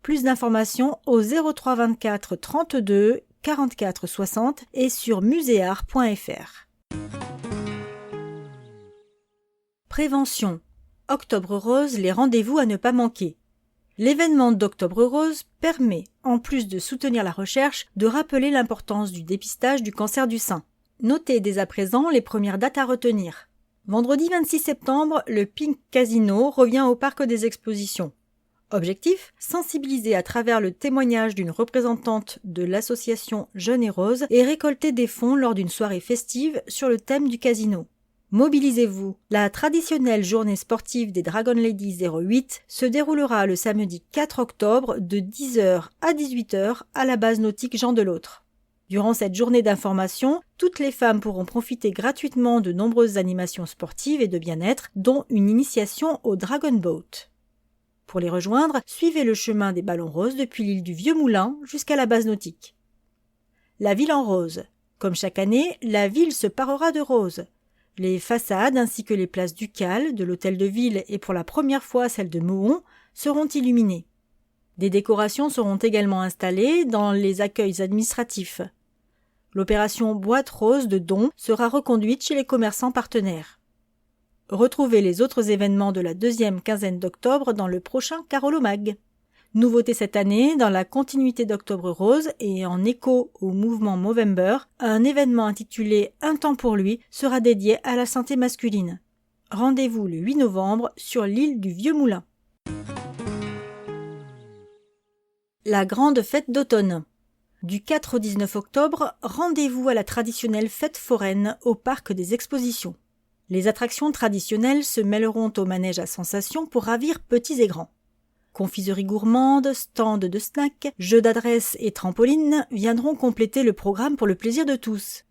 Plus d'informations au 03 24 32 44 60 et sur muséart.fr. Prévention. Octobre Rose, les rendez-vous à ne pas manquer. L'événement d'Octobre Rose permet, en plus de soutenir la recherche, de rappeler l'importance du dépistage du cancer du sein. Notez dès à présent les premières dates à retenir. Vendredi 26 septembre, le Pink Casino revient au Parc des Expositions. Objectif, sensibiliser à travers le témoignage d'une représentante de l'association Jeunes et Roses et récolter des fonds lors d'une soirée festive sur le thème du casino. Mobilisez-vous. La traditionnelle journée sportive des Dragon Ladies 08 se déroulera le samedi 4 octobre de 10h à 18h à la base nautique Jean Delautre. Durant cette journée d'information, toutes les femmes pourront profiter gratuitement de nombreuses animations sportives et de bien-être, dont une initiation au Dragon Boat. Pour les rejoindre, suivez le chemin des Ballons Roses depuis l'île du Vieux Moulin jusqu'à la base nautique. La ville en rose. Comme chaque année, la ville se parera de rose. Les façades ainsi que les places ducales de l'hôtel de ville et pour la première fois celle de Mouhon seront illuminées. Des décorations seront également installées dans les accueils administratifs. L'opération Boîte Rose de dons sera reconduite chez les commerçants partenaires. Retrouvez les autres événements de la deuxième quinzaine d'octobre dans le prochain Carolomag. Nouveauté cette année, dans la continuité d'Octobre Rose et en écho au mouvement Movember, un événement intitulé Un temps pour lui sera dédié à la santé masculine. Rendez-vous le 8 novembre sur l'île du Vieux Moulin. La grande fête d'automne. Du 4 au 19 octobre, rendez-vous à la traditionnelle fête foraine au Parc des Expositions. Les attractions traditionnelles se mêleront au manège à sensations pour ravir petits et grands. Confiseries gourmandes, stands de snacks, jeux d'adresse et trampolines viendront compléter le programme pour le plaisir de tous.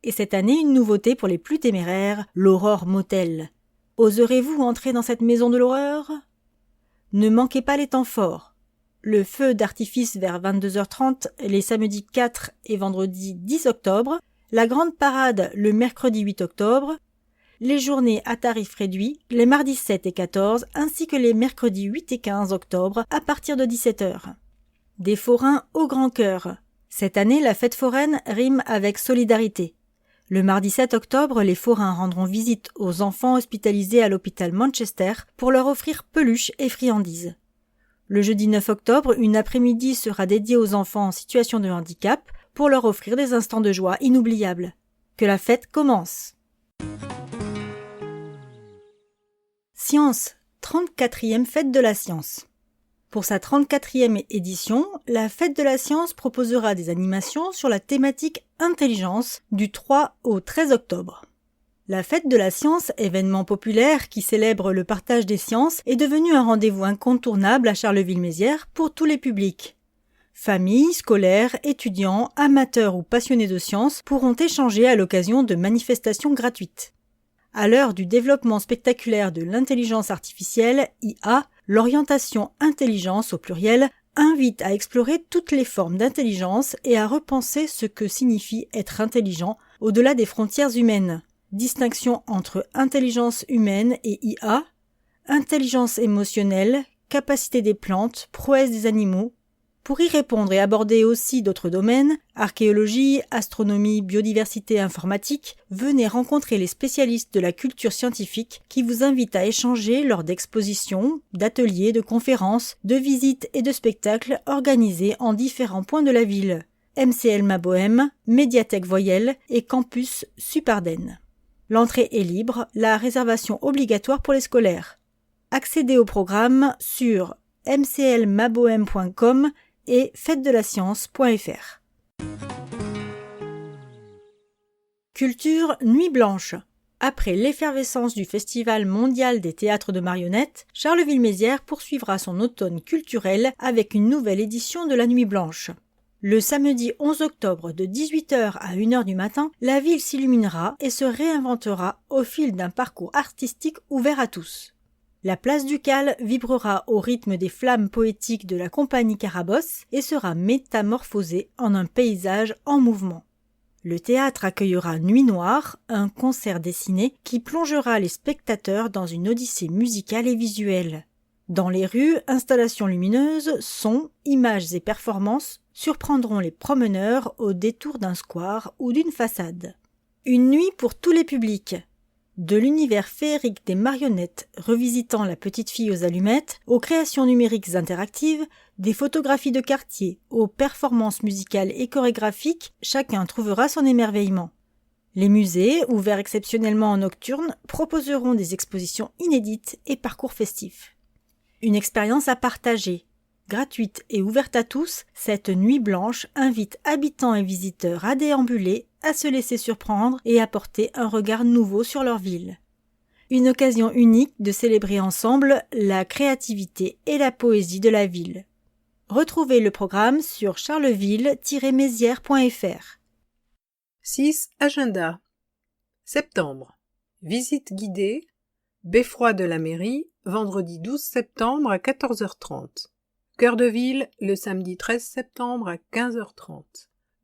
Et cette année, une nouveauté pour les plus téméraires, l'Aurore Motel. Oserez-vous entrer dans cette maison de l'horreur ? Ne manquez pas les temps forts. Le feu d'artifice vers 22h30 les samedis 4 et vendredi 10 octobre, la grande parade le mercredi 8 octobre, les journées à tarif réduit les mardis 7 et 14 ainsi que les mercredis 8 et 15 octobre à partir de 17h. Des forains au grand cœur. Cette année, la fête foraine rime avec solidarité. Le mardi 7 octobre, les forains rendront visite aux enfants hospitalisés à l'hôpital Manchester pour leur offrir peluches et friandises. Le jeudi 9 octobre, une après-midi sera dédiée aux enfants en situation de handicap pour leur offrir des instants de joie inoubliables. Que la fête commence. Science, 34e fête de la science. Pour sa 34e édition, la fête de la science proposera des animations sur la thématique intelligence du 3 au 13 octobre. La fête de la science, événement populaire qui célèbre le partage des sciences, est devenue un rendez-vous incontournable à Charleville-Mézières pour tous les publics. Familles, scolaires, étudiants, amateurs ou passionnés de sciences pourront échanger à l'occasion de manifestations gratuites. À l'heure du développement spectaculaire de l'intelligence artificielle, IA, l'orientation intelligence au pluriel invite à explorer toutes les formes d'intelligence et à repenser ce que signifie être intelligent au-delà des frontières humaines. Distinction entre intelligence humaine et IA, intelligence émotionnelle, capacité des plantes, prouesse des animaux. Pour y répondre et aborder aussi d'autres domaines, archéologie, astronomie, biodiversité, informatique, venez rencontrer les spécialistes de la culture scientifique qui vous invitent à échanger lors d'expositions, d'ateliers, de conférences, de visites et de spectacles organisés en différents points de la ville. MCL Mabohem, Médiathèque Voyelle et Campus Supardenne. L'entrée est libre, la réservation obligatoire pour les scolaires. Accédez au programme sur mclmabohem.com et fêtedelascience.fr. Culture Nuit Blanche. Après l'effervescence du Festival mondial des théâtres de marionnettes, Charleville-Mézières poursuivra son automne culturel avec une nouvelle édition de la Nuit Blanche. Le samedi 11 octobre de 18h à 1h du matin, la ville s'illuminera et se réinventera au fil d'un parcours artistique ouvert à tous. La place Ducale vibrera au rythme des flammes poétiques de la compagnie Carabosse et sera métamorphosée en un paysage en mouvement. Le théâtre accueillera Nuit Noire, un concert dessiné qui plongera les spectateurs dans une odyssée musicale et visuelle. Dans les rues, installations lumineuses, sons, images et performances surprendront les promeneurs au détour d'un square ou d'une façade. Une nuit pour tous les publics. De l'univers féerique des marionnettes revisitant la petite fille aux allumettes, aux créations numériques interactives, des photographies de quartier, aux performances musicales et chorégraphiques, chacun trouvera son émerveillement. Les musées, ouverts exceptionnellement en nocturne, proposeront des expositions inédites et parcours festifs. Une expérience à partager. Gratuite et ouverte à tous, cette nuit blanche invite habitants et visiteurs à déambuler, à se laisser surprendre et à porter un regard nouveau sur leur ville. Une occasion unique de célébrer ensemble la créativité et la poésie de la ville. Retrouvez le programme sur charleville-mézières.fr. 6. Agenda. Septembre. Visite guidée. Beffroi de la mairie, vendredi 12 septembre à 14h30. Cœur de ville, le samedi 13 septembre à 15h30.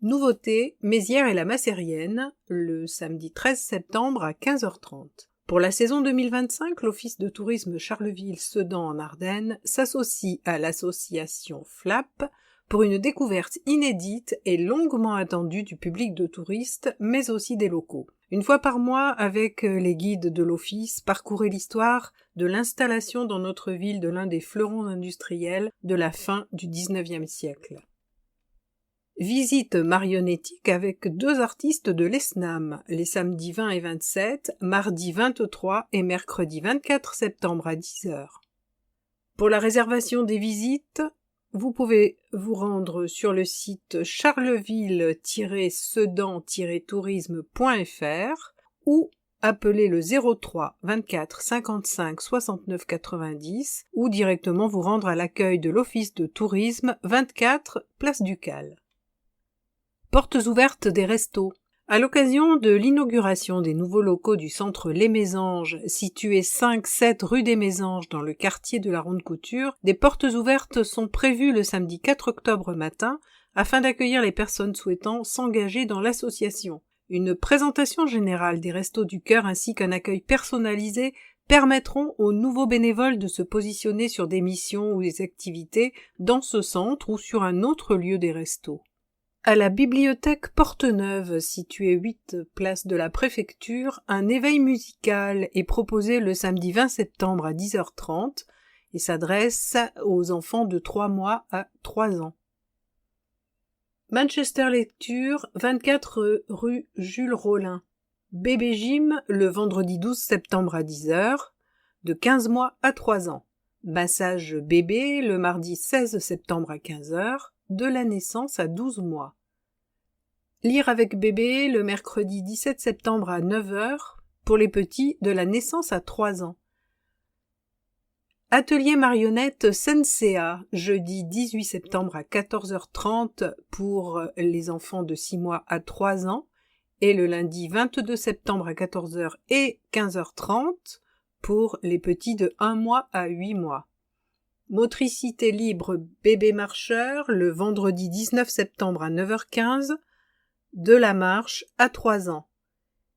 Nouveauté, Mézières et la Macérienne, le samedi 13 septembre à 15h30. Pour la saison 2025, l'Office de tourisme Charleville-Sedan en Ardennes s'associe à l'association FLAP pour une découverte inédite et longuement attendue du public de touristes, mais aussi des locaux. Une fois par mois, avec les guides de l'Office, parcourez l'histoire de l'installation dans notre ville de l'un des fleurons industriels de la fin du XIXe siècle. Visite marionnettique avec 2 artistes de l'ESNAM, les samedis 20 et 27, mardi 23 et mercredi 24 septembre à 10h. Pour la réservation des visites, vous pouvez vous rendre sur le site charleville-sedan-tourisme.fr ou appeler le 03 24 55 69 90 ou directement vous rendre à l'accueil de l'Office de tourisme 24 Place Ducale. Portes ouvertes des restos. À l'occasion de l'inauguration des nouveaux locaux du centre Les Mésanges, situé 5-7 rue des Mésanges dans le quartier de la Ronde Couture, des portes ouvertes sont prévues le samedi 4 octobre matin afin d'accueillir les personnes souhaitant s'engager dans l'association. Une présentation générale des Restos du Cœur ainsi qu'un accueil personnalisé permettront aux nouveaux bénévoles de se positionner sur des missions ou des activités dans ce centre ou sur un autre lieu des restos. À la bibliothèque Porte-Neuve, située 8 place de la Préfecture, un éveil musical est proposé le samedi 20 septembre à 10h30 et s'adresse aux enfants de 3 mois à 3 ans. Manchester Lecture, 24 rue Jules Rollin. Bébé Gym, le vendredi 12 septembre à 10h, de 15 mois à 3 ans. Massage bébé, le mardi 16 septembre à 15h, de la naissance à 12 mois. Lire avec bébé, le mercredi 17 septembre à 9h, pour les petits de la naissance à 3 ans. Atelier marionnette Sensea, jeudi 18 septembre à 14h30 pour les enfants de 6 mois à 3 ans et le lundi 22 septembre à 14h et 15h30 pour les petits de 1 mois à 8 mois. Motricité libre bébé marcheur le vendredi 19 septembre à 9h15, de la marche à 3 ans.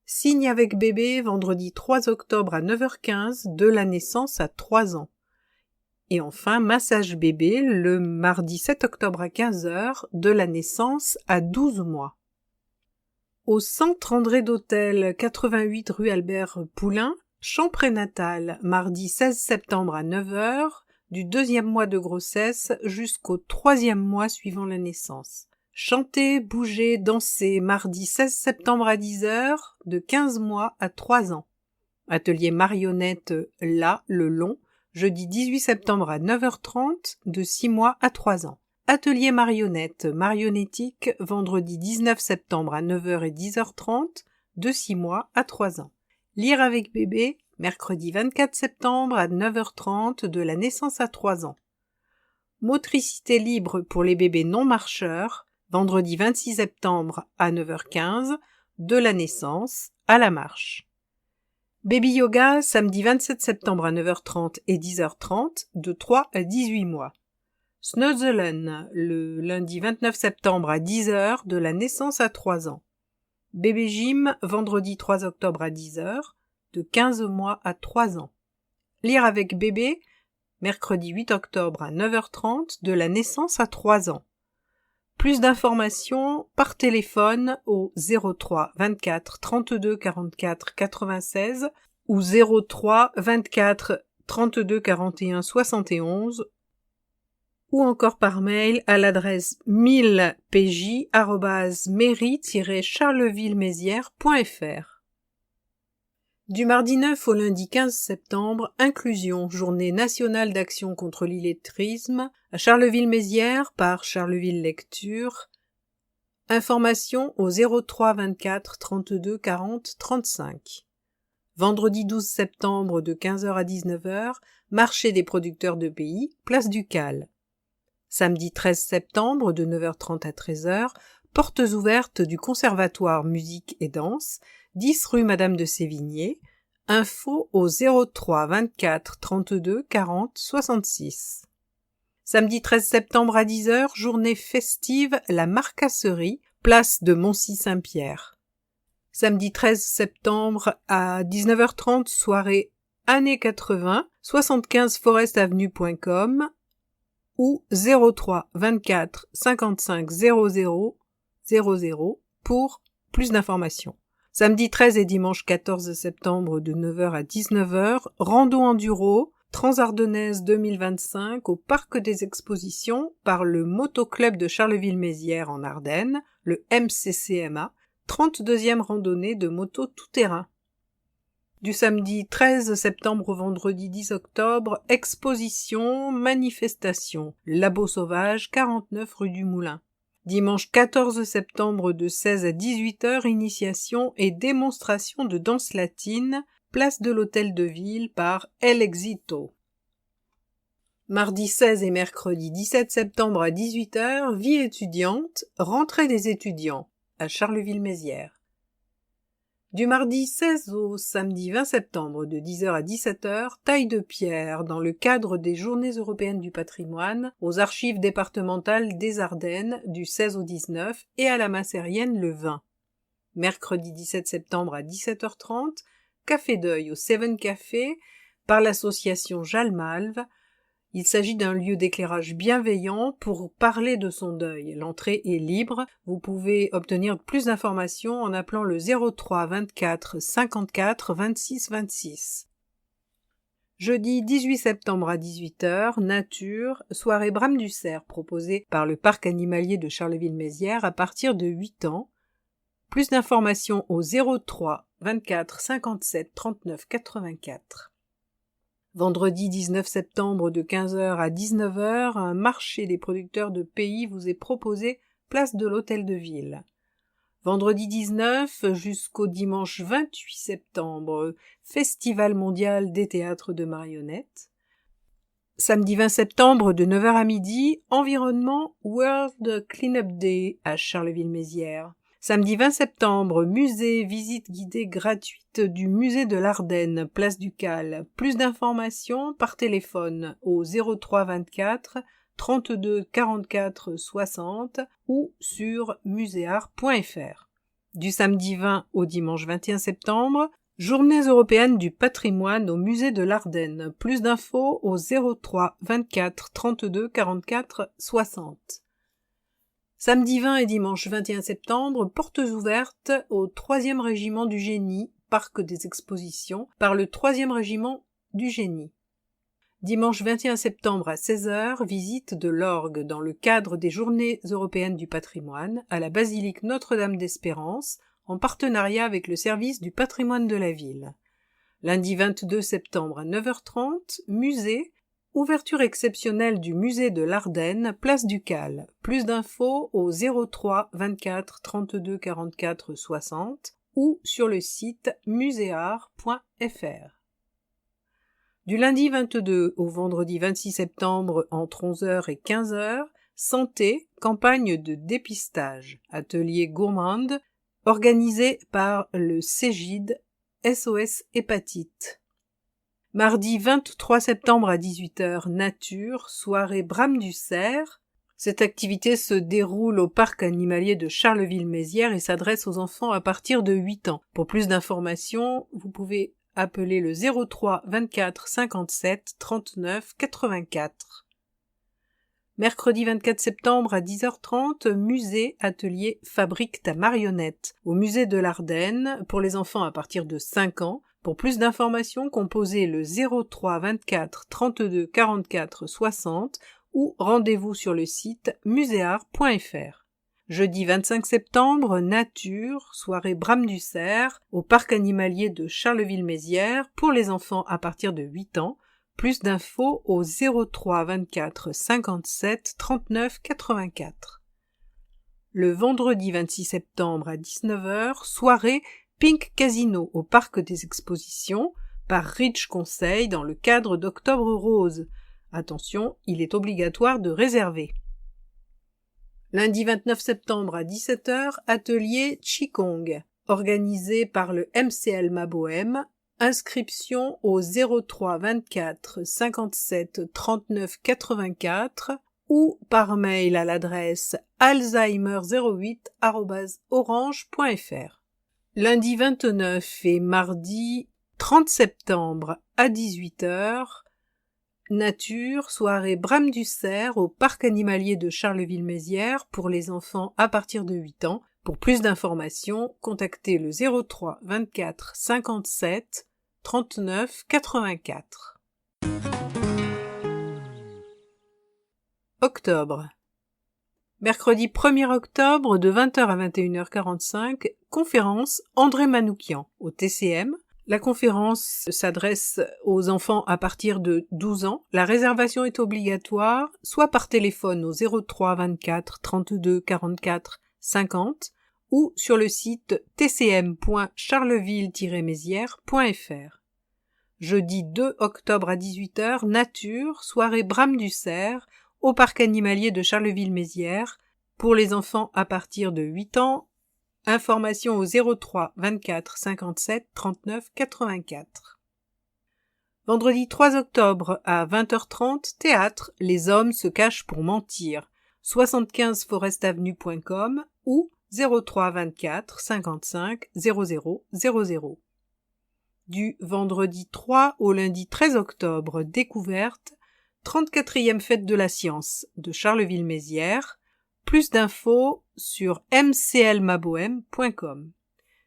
Signe avec bébé vendredi 3 octobre à 9h15, de la naissance à 3 ans. Et enfin, massage bébé le mardi 7 octobre à 15h, de la naissance à 12 mois. Au centre André d'Hôtel, 88 rue Albert Poulain, chant prénatal, mardi 16 septembre à 9h, du 2e mois de grossesse jusqu'au 3e mois suivant la naissance. Chanter, bouger, danser, mardi 16 septembre à 10h, de 15 mois à 3 ans. Atelier marionnette là, le long, jeudi 18 septembre à 9h30, de 6 mois à 3 ans. Atelier marionnette marionnettique, vendredi 19 septembre à 9h et 10h30, de 6 mois à 3 ans. Lire avec bébé, mercredi 24 septembre à 9h30, de la naissance à 3 ans. Motricité libre pour les bébés non marcheurs, vendredi 26 septembre à 9h15, de la naissance à la marche. Baby yoga, samedi 27 septembre à 9h30 et 10h30, de 3 à 18 mois. Snuzzelen, le lundi 29 septembre à 10h, de la naissance à 3 ans. Bébé gym, vendredi 3 octobre à 10h, de 15 mois à 3 ans. Lire avec bébé, mercredi 8 octobre à 9h30, de la naissance à 3 ans. Plus d'informations par téléphone au 03 24 32 44 96 ou 03 24 32 41 71 ou encore par mail à l'adresse 1000pj@mairie-charleville-mézières.fr. Du mardi 9 au lundi 15 septembre, inclusion, journée nationale d'action contre l'illettrisme, à Charleville-Mézières par Charleville Lecture. Information au 03 24 32 40 35. Vendredi 12 septembre de 15h à 19h, marché des producteurs de pays, place du Cal. Samedi 13 septembre de 9h30 à 13h, portes ouvertes du Conservatoire Musique et Danse, 10 rue Madame de Sévigné. Info au 03 24 32 40 66. Samedi 13 septembre à 10h, journée festive La Marcasserie, place de Moncy-Saint-Pierre. Samedi 13 septembre à 19h30, soirée années 80, 75 forestavenue.com ou 03 24 55 00 00 pour plus d'informations. Samedi 13 et dimanche 14 septembre de 9h à 19h, rando enduro, Transardennaise 2025 au Parc des Expositions par le Motoclub de Charleville-Mézières en Ardennes, le MCCMA, 32e randonnée de moto tout-terrain. Du samedi 13 septembre au vendredi 10 octobre, exposition, manifestation, Labo Sauvage, 49 rue du Moulin. Dimanche 14 septembre de 16 à 18h, initiation et démonstration de danse latine, place de l'Hôtel de Ville par El Exito. Mardi 16 et mercredi 17 septembre à 18h, vie étudiante, rentrée des étudiants à Charleville-Mézières. Du mardi 16 au samedi 20 septembre de 10h à 17h, taille de pierre dans le cadre des Journées européennes du patrimoine aux archives départementales des Ardennes du 16 au 19 et à la Massérienne le 20. Mercredi 17 septembre à 17h30, café d'œil au Seven Café par l'association Jalmalve. Il s'agit d'un lieu d'éclairage bienveillant pour parler de son deuil. L'entrée est libre. Vous pouvez obtenir plus d'informations en appelant le 03 24 54 26 26. Jeudi 18 septembre à 18h, nature, soirée Brame du Cerf proposée par le parc animalier de Charleville-Mézières à partir de 8 ans. Plus d'informations au 03 24 57 39 84. Vendredi 19 septembre de 15h à 19h, un marché des producteurs de pays vous est proposé place de l'Hôtel de Ville. Vendredi 19 jusqu'au dimanche 28 septembre, Festival mondial des théâtres de marionnettes. Samedi 20 septembre de 9h à midi, environnement World Cleanup Day à Charleville-Mézières. Samedi 20 septembre, musée, visite guidée gratuite du musée de l'Ardenne, place du Cal. Plus d'informations par téléphone au 03 24 32 44 60 ou sur muséart.fr. Du samedi 20 au dimanche 21 septembre, Journées européennes du patrimoine au musée de l'Ardenne. Plus d'infos au 03 24 32 44 60. Samedi 20 et dimanche 21 septembre, portes ouvertes au 3e régiment du génie, parc des expositions, par le 3e régiment du génie. Dimanche 21 septembre à 16h, visite de l'orgue dans le cadre des Journées européennes du patrimoine à la basilique Notre-Dame d'Espérance, en partenariat avec le service du patrimoine de la ville. Lundi 22 septembre à 9h30, musée, ouverture exceptionnelle du musée de l'Ardenne, place du Cal. Plus d'infos au 03 24 32 44 60 ou sur le site muséart.fr. Du lundi 22 au vendredi 26 septembre entre 11h et 15h, santé, campagne de dépistage, atelier gourmande, organisé par le Cégide SOS Hépatite. Mardi 23 septembre à 18h, nature, soirée Brame du Cerf. Cette activité se déroule au parc animalier de Charleville-Mézières et s'adresse aux enfants à partir de 8 ans. Pour plus d'informations, vous pouvez appeler le 03 24 57 39 84. Mercredi 24 septembre à 10h30, musée, atelier Fabrique ta marionnette au musée de l'Ardenne pour les enfants à partir de 5 ans. Pour plus d'informations, composez le 03 24 32 44 60 ou rendez-vous sur le site muséart.fr. Jeudi 25 septembre, nature, soirée Brame du Cerf au parc animalier de Charleville-Mézières pour les enfants à partir de 8 ans. Plus d'infos au 03 24 57 39 84. Le vendredi 26 septembre à 19h, soirée Pink Casino au parc des expositions par Rich Conseil dans le cadre d'Octobre Rose. Attention, il est obligatoire de réserver. Lundi 29 septembre à 17h, atelier Qigong, organisé par le MCL Mabohem. Inscription au 03 24 57 39 84 ou par mail à l'adresse alzheimer08@orange.fr. Lundi 29 et mardi 30 septembre à 18h, nature, soirée Brame du Cerf au parc animalier de Charleville-Mézières pour les enfants à partir de 8 ans. Pour plus d'informations, contactez le 03 24 57 39 84. Octobre. Mercredi 1er octobre de 20h à 21h45, conférence André Manoukian au TCM. La conférence s'adresse aux enfants à partir de 12 ans. La réservation est obligatoire, soit par téléphone au 03 24 32 44 50 ou sur le site tcm.charleville-mézières.fr. Jeudi 2 octobre à 18h, nature, soirée Brame du Cerf au parc animalier de Charleville-Mézières pour les enfants à partir de 8 ans. Information au 03 24 57 39 84. Vendredi 3 octobre à 20h30, théâtre, les hommes se cachent pour mentir. 75forestavenue.com ou 03 24 55 00 00. Du vendredi 3 au lundi 13 octobre, découverte, 34e fête de la science de Charleville-Mézières. Plus d'infos sur mclmabohem.com.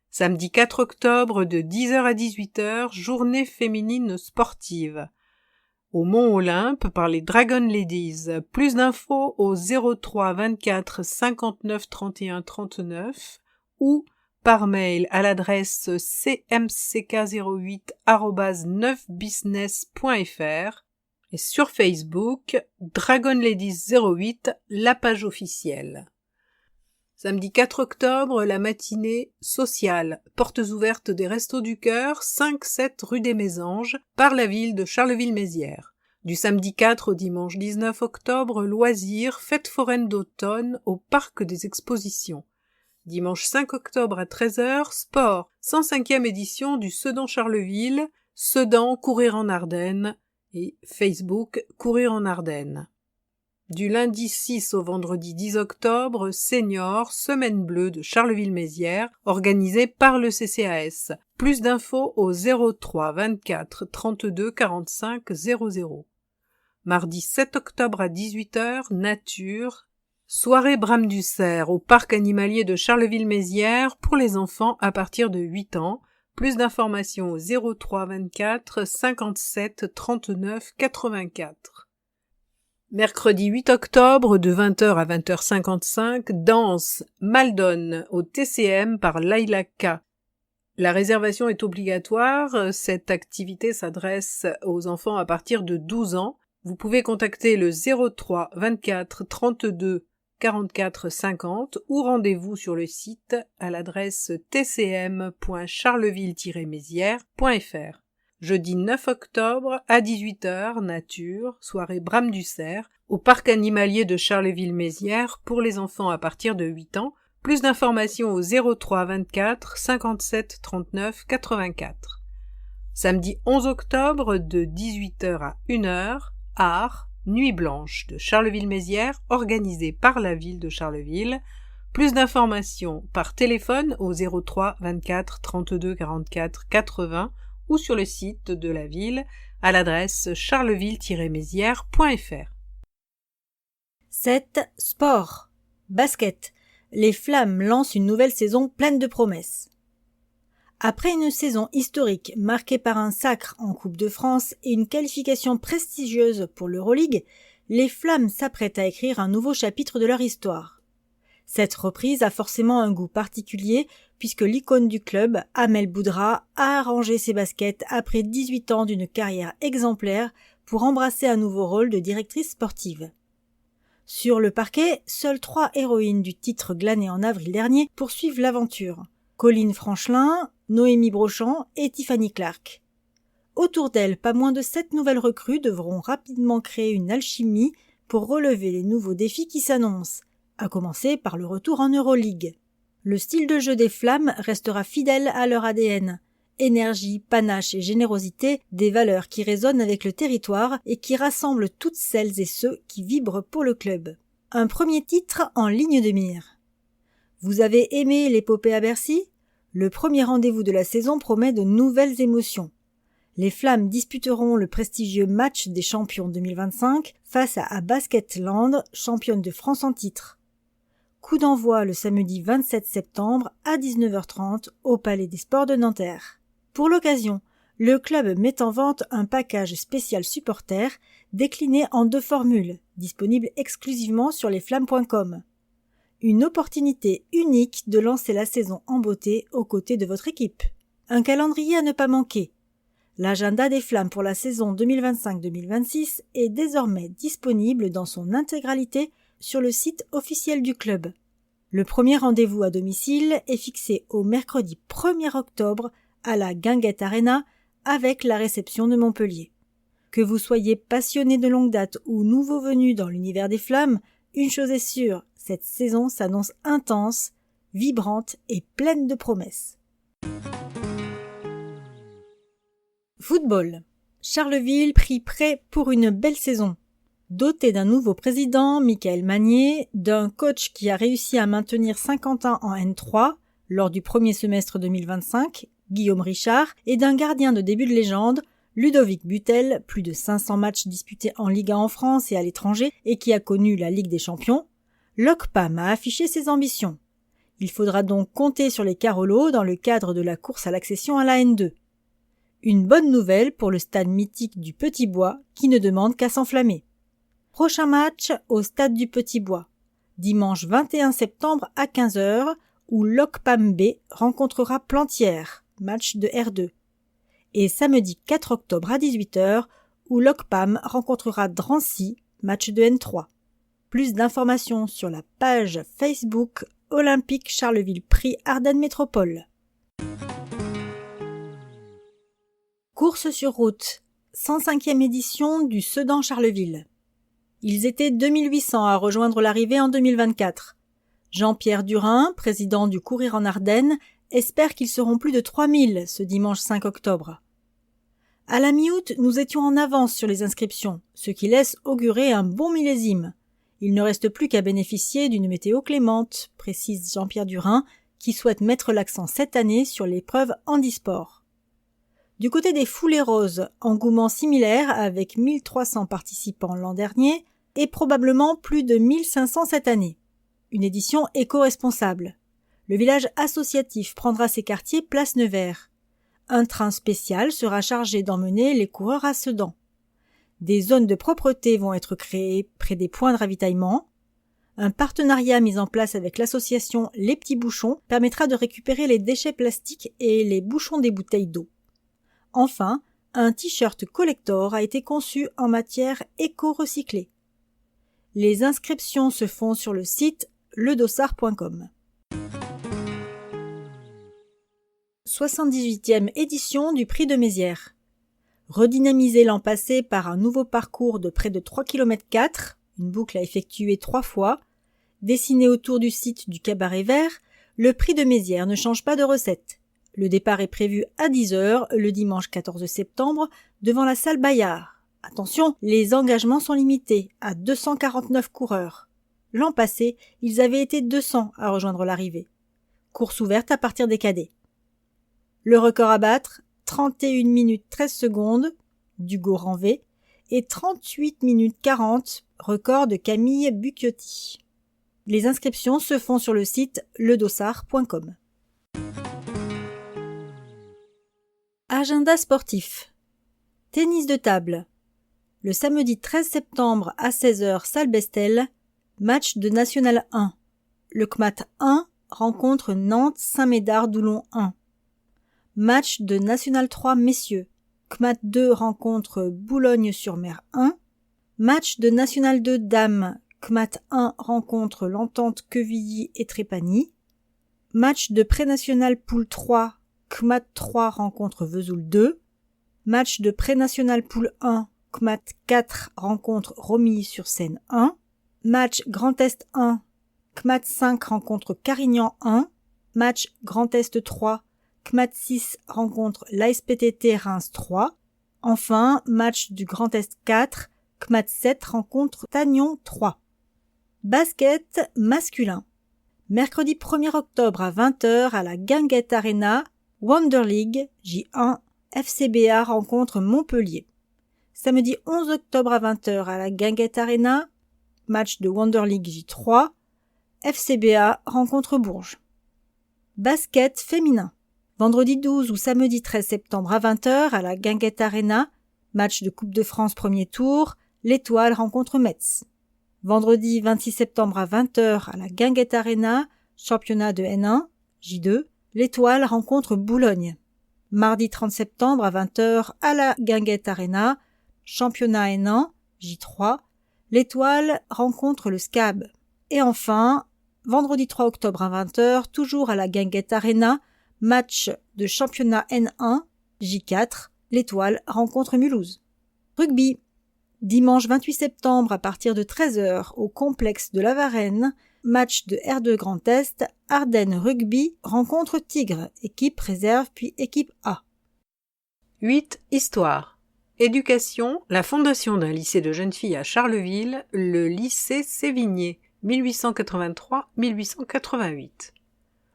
Samedi 4 octobre de 10h à 18h, journée féminine sportive. Au Mont-Olympe par les Dragon Ladies. Plus d'infos au 03 24 59 31 39 ou par mail à l'adresse cmck08@9business.fr et sur Facebook, Dragon Ladies 08, la page officielle. Samedi 4 octobre, la matinée sociale, portes ouvertes des Restos du Cœur, 5-7 rue des Mésanges, par la ville de Charleville-Mézières. Du samedi 4 au dimanche 19 octobre, loisirs, fête foraine d'automne au Parc des Expositions. Dimanche 5 octobre à 13h, sport, 105e édition du Sedan Charleville, Sedan Courir en Ardennes et Facebook Courir en Ardennes. Du lundi 6 au vendredi 10 octobre, Senior, Semaine Bleue de Charleville-Mézières, organisée par le CCAS. Plus d'infos au 03 24 32 45 00. Mardi 7 octobre à 18h, Nature, soirée Brame du Cerf au parc animalier de Charleville-Mézières pour les enfants à partir de 8 ans. Plus d'informations au 03 24 57 39 84. Mercredi 8 octobre de 20h à 20h55, danse Maldonne au TCM par Laila K. La réservation est obligatoire. Cette activité s'adresse aux enfants à partir de 12 ans. Vous pouvez contacter le 03 24 32 44 50 ou rendez-vous sur le site à l'adresse tcm.charleville-mézières.fr. Jeudi 9 octobre à 18h, Nature, soirée Brame du Cerf, au parc animalier de Charleville-Mézières pour les enfants à partir de 8 ans. Plus d'informations au 03 24 57 39 84. Samedi 11 octobre de 18h à 1h, Art, Nuit Blanche de Charleville-Mézières, organisée par la ville de Charleville. Plus d'informations par téléphone au 03 24 32 44 80 ou sur le site de la ville à l'adresse charleville-mézières.fr. 7. Sport. Basket. Les Flammes lancent une nouvelle saison pleine de promesses. Après une saison historique marquée par un sacre en Coupe de France et une qualification prestigieuse pour l'Euroleague, les Flammes s'apprêtent à écrire un nouveau chapitre de leur histoire. Cette reprise a forcément un goût particulier puisque l'icône du club, Amel Boudra, a arrangé ses baskets après 18 ans d'une carrière exemplaire pour embrasser un nouveau rôle de directrice sportive. Sur le parquet, seules 3 héroïnes du titre glané en avril dernier poursuivent l'aventure. Colline Franchelin, Noémie Brochant et Tiffany Clark. Autour d'elles, pas moins de 7 nouvelles recrues devront rapidement créer une alchimie pour relever les nouveaux défis qui s'annoncent, à commencer par le retour en Euroleague. Le style de jeu des Flammes restera fidèle à leur ADN. Énergie, panache et générosité, des valeurs qui résonnent avec le territoire et qui rassemblent toutes celles et ceux qui vibrent pour le club. Un premier titre en ligne de mire. Vous avez aimé l'épopée à Bercy ? Le premier rendez-vous de la saison promet de nouvelles émotions. Les Flammes disputeront le prestigieux match des champions 2025 face à Basketland, championne de France en titre. Coup d'envoi le samedi 27 septembre à 19h30 au Palais des Sports de Nanterre. Pour l'occasion, le club met en vente un package spécial supporter décliné en 2 formules, disponibles exclusivement sur lesflammes.com. Une opportunité unique de lancer la saison en beauté aux côtés de votre équipe. Un calendrier à ne pas manquer. L'agenda des Flammes pour la saison 2025-2026 est désormais disponible dans son intégralité sur le site officiel du club. Le premier rendez-vous à domicile est fixé au mercredi 1er octobre à la Guinguette Arena avec la réception de Montpellier. Que vous soyez passionné de longue date ou nouveau venu dans l'univers des Flammes, une chose est sûre, cette saison s'annonce intense, vibrante et pleine de promesses. Football. Charleville pris prêt pour une belle saison. Doté d'un nouveau président, Michael Magnier, d'un coach qui a réussi à maintenir Saint-Quentin en N3 lors du premier semestre 2025, Guillaume Richard, et d'un gardien de début de légende, Ludovic Butel, plus de 500 matchs disputés en Liga en France et à l'étranger et qui a connu la Ligue des Champions, l'OCPAM a affiché ses ambitions. Il faudra donc compter sur les Carolos dans le cadre de la course à l'accession à la N2. Une bonne nouvelle pour le stade mythique du Petit Bois qui ne demande qu'à s'enflammer. Prochain match au stade du Petit Bois, dimanche 21 septembre à 15h où l'OCPAM B rencontrera Plantières, match de R2. Et samedi 4 octobre à 18h où l'OCPAM rencontrera Drancy, match de N3. Plus d'informations sur la page Facebook Olympique Charleville Prix Ardennes Métropole. Course sur route. 105e édition du Sedan Charleville. Ils étaient 2800 à rejoindre l'arrivée en 2024. Jean-Pierre Durin, président du Courir en Ardennes, espère qu'ils seront plus de 3000 ce dimanche 5 octobre. À la mi-août, nous étions en avance sur les inscriptions, ce qui laisse augurer un bon millésime. Il ne reste plus qu'à bénéficier d'une météo clémente, précise Jean-Pierre Durin, qui souhaite mettre l'accent cette année sur l'épreuve handisport. Du côté des foulées roses, engouement similaire avec 1300 participants l'an dernier et probablement plus de 1500 cette année. Une édition éco-responsable. Le village associatif prendra ses quartiers place Nevers. Un train spécial sera chargé d'emmener les coureurs à Sedan. Des zones de propreté vont être créées près des points de ravitaillement. Un partenariat mis en place avec l'association Les Petits Bouchons permettra de récupérer les déchets plastiques et les bouchons des bouteilles d'eau. Enfin, un t-shirt collector a été conçu en matière éco-recyclée. Les inscriptions se font sur le site ledossard.com. 78e édition du Prix de Mézières. Redynamisé l'an passé par un nouveau parcours de près de 3,4 km, une boucle à effectuer 3 fois, dessiné autour du site du Cabaret Vert, le Prix de Mézières ne change pas de recette. Le départ est prévu à 10h le dimanche 14 septembre devant la salle Bayard. Attention, les engagements sont limités à 249 coureurs. L'an passé, ils avaient été 200 à rejoindre l'arrivée. Course ouverte à partir des cadets. Le record à battre, 31 minutes 13 secondes d'Hugo Ranvé et 38 minutes 40, record de Camille Bucchiotti. Les inscriptions se font sur le site ledossard.com. Agenda sportif. Tennis de table. Le samedi 13 septembre à 16h, salle Bestel, match de National 1. Le CMAT 1 rencontre Nantes-Saint-Médard-Doulon 1. Match de National 3 messieurs. CMAT 2 rencontre Boulogne-sur-Mer 1. Match de National 2 dames. CMAT 1 rencontre l'Entente Quevilly et Trépanies. Match de pré-national poule 3. CMAT 3 rencontre Vesoul 2. Match de pré-national poule 1. CMAT 4 rencontre Romilly-sur-Seine 1. Match Grand Est 1. CMAT 5 rencontre Carignan 1. Match Grand Est 3. CMAT 6 rencontre l'ASPTT Reims 3. Enfin, match du Grand Est 4. CMAT 7 rencontre Tagnon 3. Basket masculin. Mercredi 1er octobre à 20h à la Guinguette Arena, Wonder League J1 FCBA rencontre Montpellier. Samedi 11 octobre à 20h à la Guinguette Arena, match de Wonder League J3, FCBA rencontre Bourges. Basket féminin. Vendredi 12 ou samedi 13 septembre à 20h à la Guinguette Arena, match de Coupe de France premier tour, l'Étoile rencontre Metz. Vendredi 26 septembre à 20h à la Guinguette Arena, championnat de N1, J2, l'Étoile rencontre Boulogne. Mardi 30 septembre à 20h à la Guinguette Arena, championnat N1, J3, l'Étoile rencontre le SCAB. Et enfin, vendredi 3 octobre à 20h, toujours à la Guinguette Arena, match de championnat N1, J4, l'Étoile rencontre Mulhouse. Rugby. Dimanche 28 septembre à partir de 13h au complexe de la Varenne, match de R2 Grand Est, Ardennes Rugby rencontre Tigre, équipe réserve puis équipe A. 8. Histoire. Éducation, la fondation d'un lycée de jeunes filles à Charleville, le lycée Sévigné, 1883-1888.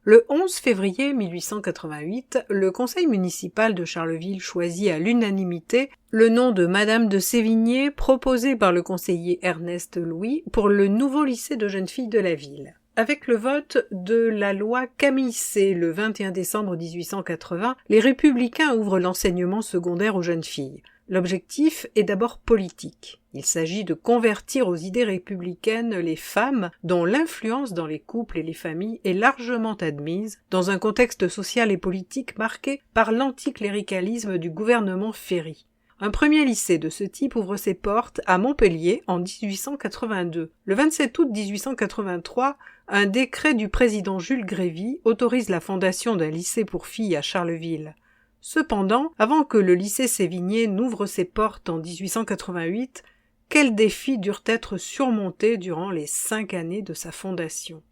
Le 11 février 1888, le conseil municipal de Charleville choisit à l'unanimité le nom de Madame de Sévigné proposé par le conseiller Ernest Louis pour le nouveau lycée de jeunes filles de la ville. Avec le vote de la loi Camille C le 21 décembre 1880, les républicains ouvrent l'enseignement secondaire aux jeunes filles. L'objectif est d'abord politique. Il s'agit de convertir aux idées républicaines les femmes dont l'influence dans les couples et les familles est largement admise dans un contexte social et politique marqué par l'anticléricalisme du gouvernement Ferry. Un premier lycée de ce type ouvre ses portes à Montpellier en 1882. Le 27 août 1883, un décret du président Jules Grévy autorise la fondation d'un lycée pour filles à Charleville. Cependant, avant que le lycée Sévigné n'ouvre ses portes en 1888, quels défis durent être surmontés durant les 5 années de sa fondation?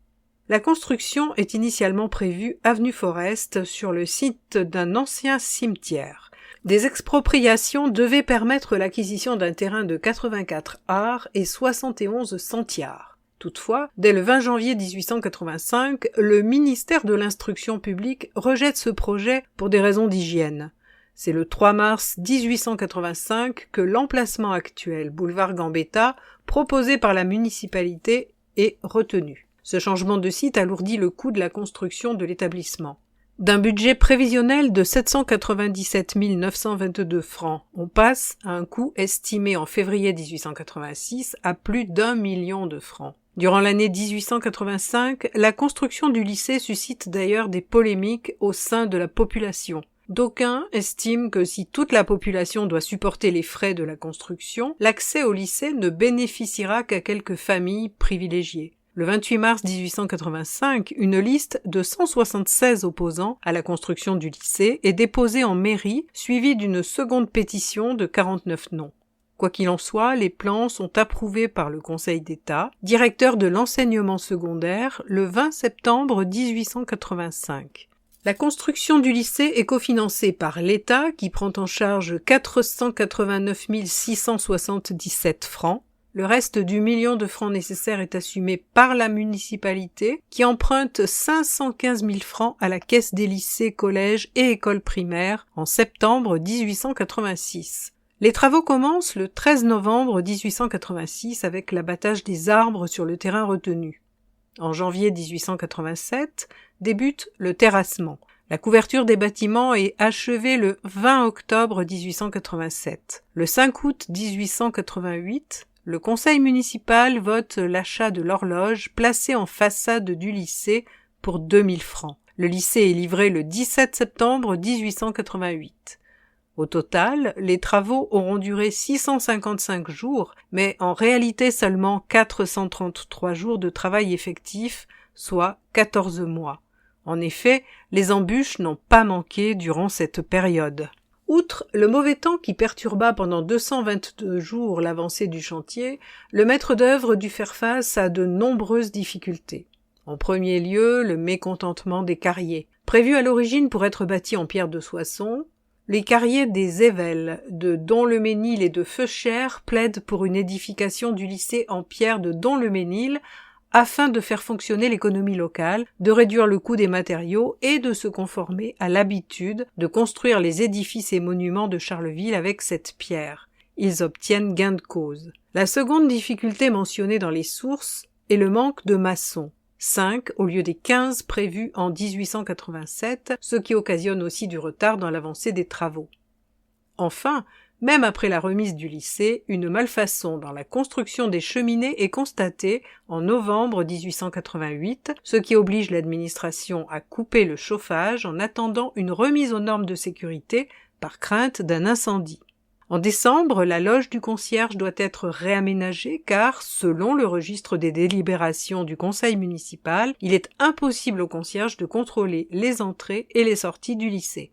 La construction est initialement prévue avenue Forest sur le site d'un ancien cimetière. Des expropriations devaient permettre l'acquisition d'un terrain de 84 arts et 71 centiares. Toutefois, dès le 20 janvier 1885, le ministère de l'Instruction publique rejette ce projet pour des raisons d'hygiène. C'est le 3 mars 1885 que l'emplacement actuel, boulevard Gambetta, proposé par la municipalité, est retenu. Ce changement de site alourdit le coût de la construction de l'établissement. D'un budget prévisionnel de 797 922 francs, on passe à un coût estimé en février 1886 à plus d'1 million de francs. Durant l'année 1885, la construction du lycée suscite d'ailleurs des polémiques au sein de la population. D'aucuns estiment que si toute la population doit supporter les frais de la construction, l'accès au lycée ne bénéficiera qu'à quelques familles privilégiées. Le 28 mars 1885, une liste de 176 opposants à la construction du lycée est déposée en mairie, suivie d'une seconde pétition de 49 noms. Quoi qu'il en soit, les plans sont approuvés par le Conseil d'État, directeur de l'enseignement secondaire, le 20 septembre 1885. La construction du lycée est cofinancée par l'État, qui prend en charge 489 677 francs. Le reste du million de francs nécessaire est assumé par la municipalité, qui emprunte 515 000 francs à la caisse des lycées, collèges et écoles primaires en septembre 1886. Les travaux commencent le 13 novembre 1886 avec l'abattage des arbres sur le terrain retenu. En janvier 1887 débute le terrassement. La couverture des bâtiments est achevée le 20 octobre 1887. Le 5 août 1888, le conseil municipal vote l'achat de l'horloge placée en façade du lycée pour 2000 francs. Le lycée est livré le 17 septembre 1888. Au total, les travaux auront duré 655 jours, mais en réalité seulement 433 jours de travail effectif, soit 14 mois. En effet, les embûches n'ont pas manqué durant cette période. Outre le mauvais temps qui perturba pendant 222 jours l'avancée du chantier, le maître d'œuvre dut faire face à de nombreuses difficultés. En premier lieu, le mécontentement des carriers. Prévus à l'origine pour être bâtis en pierre de Soissons, les carriers des Évelles, de Don-le-Ménil et de Feuchères plaident pour une édification du lycée en pierre de Don-le-Ménil afin de faire fonctionner l'économie locale, de réduire le coût des matériaux et de se conformer à l'habitude de construire les édifices et monuments de Charleville avec cette pierre. Ils obtiennent gain de cause. La seconde difficulté mentionnée dans les sources est le manque de maçons. 5 au lieu des 15 prévus en 1887, ce qui occasionne aussi du retard dans l'avancée des travaux. Enfin, même après la remise du lycée, une malfaçon dans la construction des cheminées est constatée en novembre 1888, ce qui oblige l'administration à couper le chauffage en attendant une remise aux normes de sécurité par crainte d'un incendie. En décembre, la loge du concierge doit être réaménagée car, selon le registre des délibérations du conseil municipal, il est impossible au concierge de contrôler les entrées et les sorties du lycée.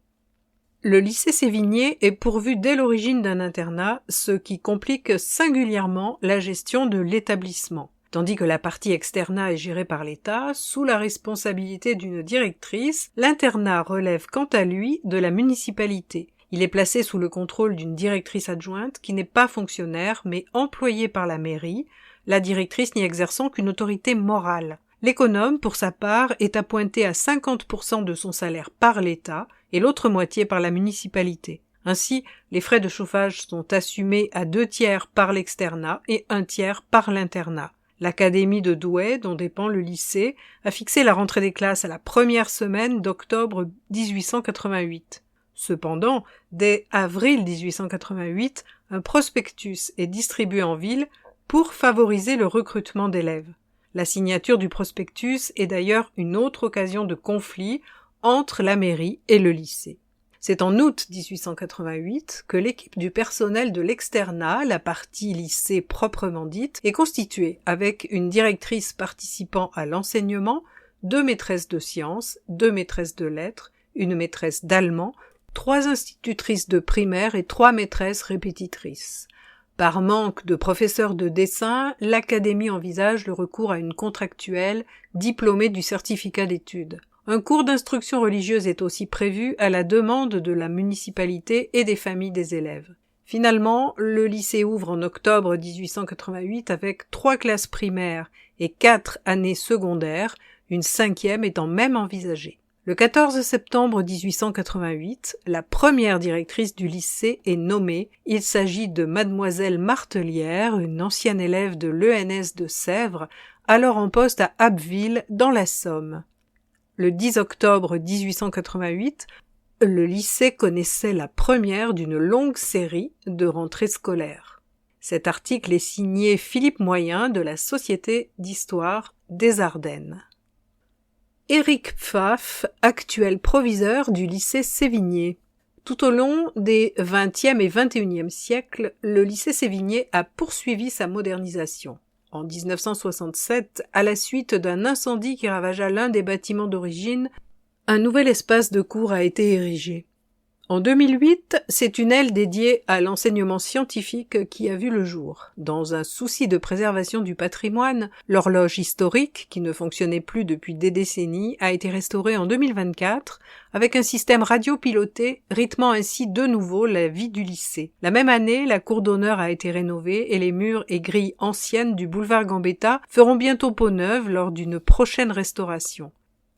Le lycée Sévigné est pourvu dès l'origine d'un internat, ce qui complique singulièrement la gestion de l'établissement. Tandis que la partie externat est gérée par l'État, sous la responsabilité d'une directrice, l'internat relève quant à lui de la municipalité. Il est placé sous le contrôle d'une directrice adjointe qui n'est pas fonctionnaire mais employée par la mairie, la directrice n'y exerçant qu'une autorité morale. L'économe, pour sa part, est appointé à 50% de son salaire par l'État et l'autre moitié par la municipalité. Ainsi, les frais de chauffage sont assumés à 2/3 par l'externat et 1/3 par l'internat. L'Académie de Douai, dont dépend le lycée, a fixé la rentrée des classes à la première semaine d'octobre 1888. Cependant, dès avril 1888, un prospectus est distribué en ville pour favoriser le recrutement d'élèves. La signature du prospectus est d'ailleurs une autre occasion de conflit entre la mairie et le lycée. C'est en août 1888 que l'équipe du personnel de l'externat, la partie lycée proprement dite, est constituée avec une directrice participant à l'enseignement, 2 maîtresses de sciences, 2 maîtresses de lettres, une maîtresse d'allemand, 3 institutrices de primaire et 3 maîtresses répétitrices. Par manque de professeurs de dessin, l'académie envisage le recours à une contractuelle diplômée du certificat d'études. Un cours d'instruction religieuse est aussi prévu à la demande de la municipalité et des familles des élèves. Finalement, le lycée ouvre en octobre 1888 avec 3 classes primaires et 4 années secondaires, une 5e étant même envisagée. Le 14 septembre 1888, la première directrice du lycée est nommée. Il s'agit de mademoiselle Martelière, une ancienne élève de l'ENS de Sèvres, alors en poste à Abbeville, dans la Somme. Le 10 octobre 1888, le lycée connaissait la première d'une longue série de rentrées scolaires. Cet article est signé Philippe Moyen de la Société d'histoire des Ardennes. Éric Pfaff, actuel proviseur du lycée Sévigné. Tout au long des XXe et XXIe siècles, le lycée Sévigné a poursuivi sa modernisation. En 1967, à la suite d'un incendie qui ravagea l'un des bâtiments d'origine, un nouvel espace de cours a été érigé. En 2008, c'est une aile dédiée à l'enseignement scientifique qui a vu le jour. Dans un souci de préservation du patrimoine, l'horloge historique, qui ne fonctionnait plus depuis des décennies, a été restaurée en 2024 avec un système radiopiloté rythmant ainsi de nouveau la vie du lycée. La même année, la cour d'honneur a été rénovée et les murs et grilles anciennes du boulevard Gambetta feront bientôt peau neuve lors d'une prochaine restauration.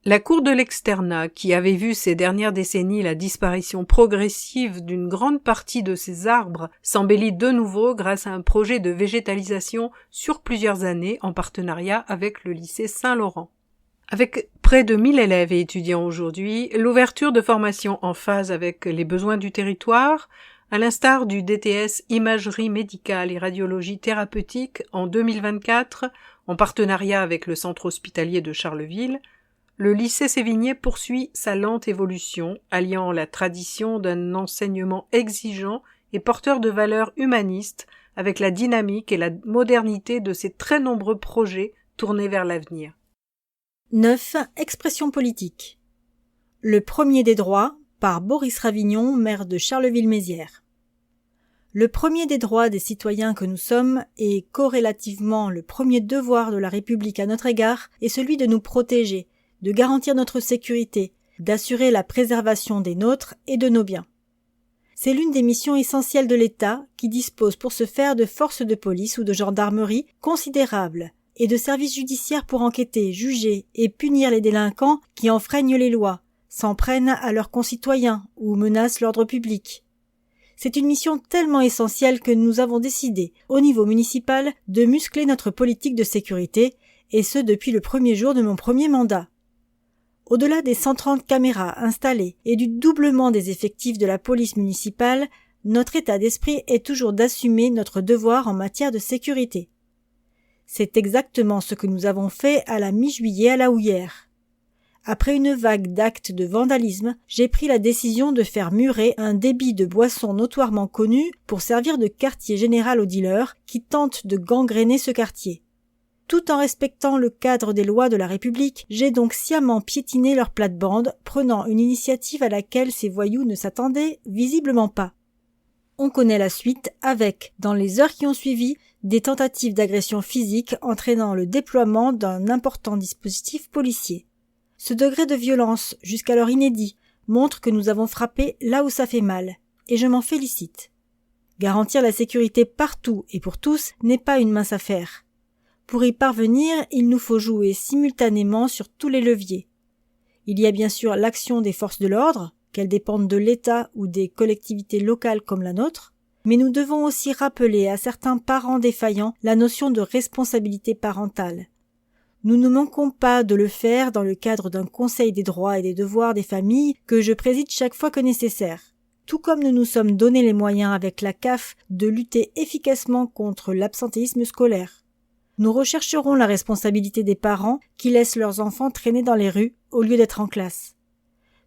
La cour de l'externat, qui avait vu ces dernières décennies la disparition progressive d'une grande partie de ses arbres, s'embellit de nouveau grâce à un projet de végétalisation sur plusieurs années en partenariat avec le lycée Saint-Laurent. Avec près de 1000 élèves et étudiants aujourd'hui, l'ouverture de formations en phase avec les besoins du territoire, à l'instar du DTS Imagerie médicale et radiologie thérapeutique en 2024, en partenariat avec le centre hospitalier de Charleville, le lycée Sévigné poursuit sa lente évolution, alliant la tradition d'un enseignement exigeant et porteur de valeurs humanistes avec la dynamique et la modernité de ses très nombreux projets tournés vers l'avenir. 9. Expression politique. Le premier des droits, par Boris Ravignon, maire de Charleville-Mézières. Le premier des droits des citoyens que nous sommes, et corrélativement le premier devoir de la République à notre égard, est celui de nous protéger, de garantir notre sécurité, d'assurer la préservation des nôtres et de nos biens. C'est l'une des missions essentielles de l'État qui dispose pour ce faire de forces de police ou de gendarmerie considérables et de services judiciaires pour enquêter, juger et punir les délinquants qui enfreignent les lois, s'en prennent à leurs concitoyens ou menacent l'ordre public. C'est une mission tellement essentielle que nous avons décidé, au niveau municipal, de muscler notre politique de sécurité, et ce depuis le premier jour de mon premier mandat. Au-delà des 130 caméras installées et du doublement des effectifs de la police municipale, notre état d'esprit est toujours d'assumer notre devoir en matière de sécurité. C'est exactement ce que nous avons fait à la mi-juillet à la Houillère. Après une vague d'actes de vandalisme, j'ai pris la décision de faire murer un débit de boissons notoirement connu pour servir de quartier général aux dealers qui tentent de gangréner ce quartier. Tout en respectant le cadre des lois de la République, j'ai donc sciemment piétiné leur plate-bande, prenant une initiative à laquelle ces voyous ne s'attendaient visiblement pas. On connaît la suite avec, dans les heures qui ont suivi, des tentatives d'agression physique entraînant le déploiement d'un important dispositif policier. Ce degré de violence, jusqu'alors inédit, montre que nous avons frappé là où ça fait mal, et je m'en félicite. Garantir la sécurité partout et pour tous n'est pas une mince affaire. Pour y parvenir, il nous faut jouer simultanément sur tous les leviers. Il y a bien sûr l'action des forces de l'ordre, qu'elles dépendent de l'État ou des collectivités locales comme la nôtre, mais nous devons aussi rappeler à certains parents défaillants la notion de responsabilité parentale. Nous ne manquons pas de le faire dans le cadre d'un conseil des droits et des devoirs des familles que je préside chaque fois que nécessaire. Tout comme nous nous sommes donné les moyens avec la CAF de lutter efficacement contre l'absentéisme scolaire. Nous rechercherons la responsabilité des parents qui laissent leurs enfants traîner dans les rues au lieu d'être en classe.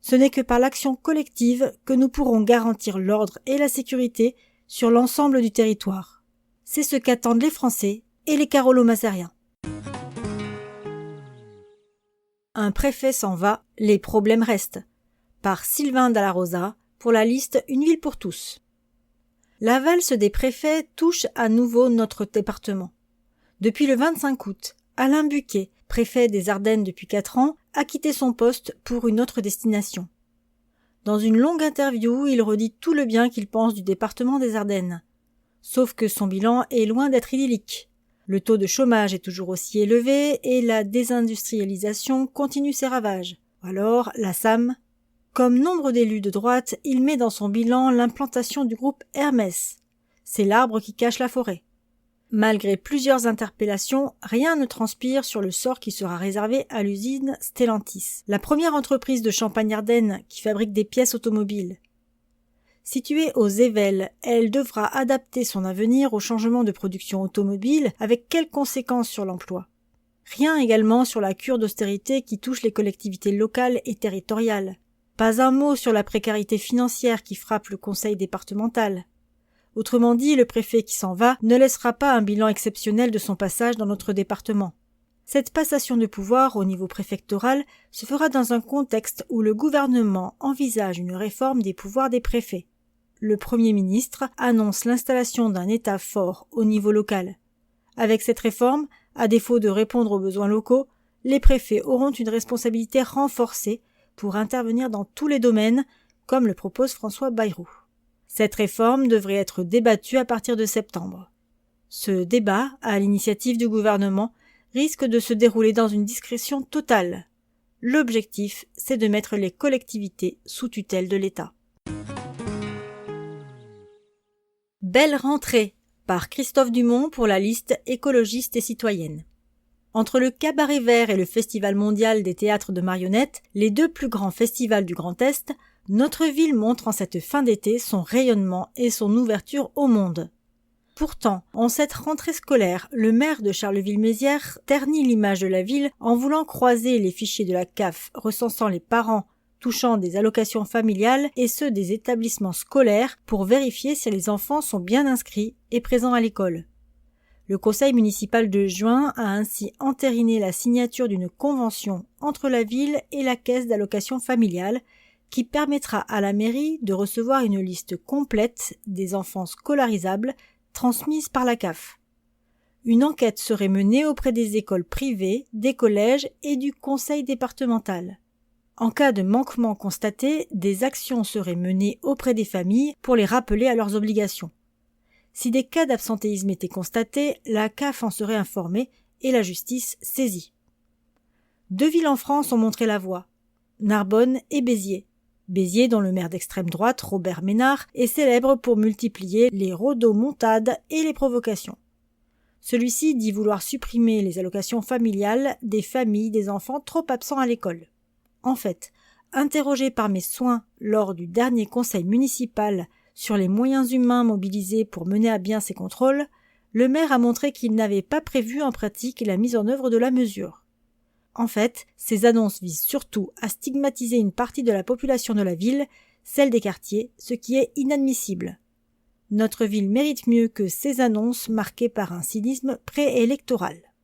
Ce n'est que par l'action collective que nous pourrons garantir l'ordre et la sécurité sur l'ensemble du territoire. C'est ce qu'attendent les Français et les Carolo-Mazzariens. Un préfet s'en va, les problèmes restent. Par Sylvain Dalla Rosa, pour la liste Une ville pour tous. La valse des préfets touche à nouveau notre département. Depuis le 25 août, Alain Buquet, préfet des Ardennes depuis 4 ans, a quitté son poste pour une autre destination. Dans une longue interview, il redit tout le bien qu'il pense du département des Ardennes. Sauf que son bilan est loin d'être idyllique. Le taux de chômage est toujours aussi élevé et la désindustrialisation continue ses ravages. Alors, la SAM. Comme nombre d'élus de droite, il met dans son bilan l'implantation du groupe Hermès. C'est l'arbre qui cache la forêt. Malgré plusieurs interpellations, rien ne transpire sur le sort qui sera réservé à l'usine Stellantis, la première entreprise de Champagne-Ardenne qui fabrique des pièces automobiles. Située aux Évelles, elle devra adapter son avenir au changement de production automobile avec quelles conséquences sur l'emploi. Rien également sur la cure d'austérité qui touche les collectivités locales et territoriales. Pas un mot sur la précarité financière qui frappe le conseil départemental. Autrement dit, le préfet qui s'en va ne laissera pas un bilan exceptionnel de son passage dans notre département. Cette passation de pouvoir au niveau préfectoral se fera dans un contexte où le gouvernement envisage une réforme des pouvoirs des préfets. Le Premier ministre annonce l'installation d'un État fort au niveau local. Avec cette réforme, à défaut de répondre aux besoins locaux, les préfets auront une responsabilité renforcée pour intervenir dans tous les domaines, comme le propose François Bayrou. Cette réforme devrait être débattue à partir de septembre. Ce débat, à l'initiative du gouvernement, risque de se dérouler dans une discrétion totale. L'objectif, c'est de mettre les collectivités sous tutelle de l'État. Belle rentrée par Christophe Dumont pour la liste écologiste et citoyenne. Entre le Cabaret Vert et le Festival mondial des théâtres de marionnettes, les 2 plus grands festivals du Grand Est, notre ville montre en cette fin d'été son rayonnement et son ouverture au monde. Pourtant, en cette rentrée scolaire, le maire de Charleville-Mézières ternit l'image de la ville en voulant croiser les fichiers de la CAF recensant les parents touchant des allocations familiales et ceux des établissements scolaires pour vérifier si les enfants sont bien inscrits et présents à l'école. Le conseil municipal de juin a ainsi entériné la signature d'une convention entre la ville et la caisse d'allocation familiale qui permettra à la mairie de recevoir une liste complète des enfants scolarisables transmise par la CAF. Une enquête serait menée auprès des écoles privées, des collèges et du conseil départemental. En cas de manquement constaté, des actions seraient menées auprès des familles pour les rappeler à leurs obligations. Si des cas d'absentéisme étaient constatés, la CAF en serait informée et la justice saisie. 2 villes en France ont montré la voie, Narbonne et Béziers. Béziers, dont le maire d'extrême droite, Robert Ménard, est célèbre pour multiplier les rodomontades et les provocations. Celui-ci dit vouloir supprimer les allocations familiales des familles des enfants trop absents à l'école. En fait, interrogé par mes soins lors du dernier conseil municipal sur les moyens humains mobilisés pour mener à bien ces contrôles, le maire a montré qu'il n'avait pas prévu en pratique la mise en œuvre de la mesure. En fait, ces annonces visent surtout à stigmatiser une partie de la population de la ville, celle des quartiers, ce qui est inadmissible. Notre ville mérite mieux que ces annonces marquées par un cynisme préélectoral.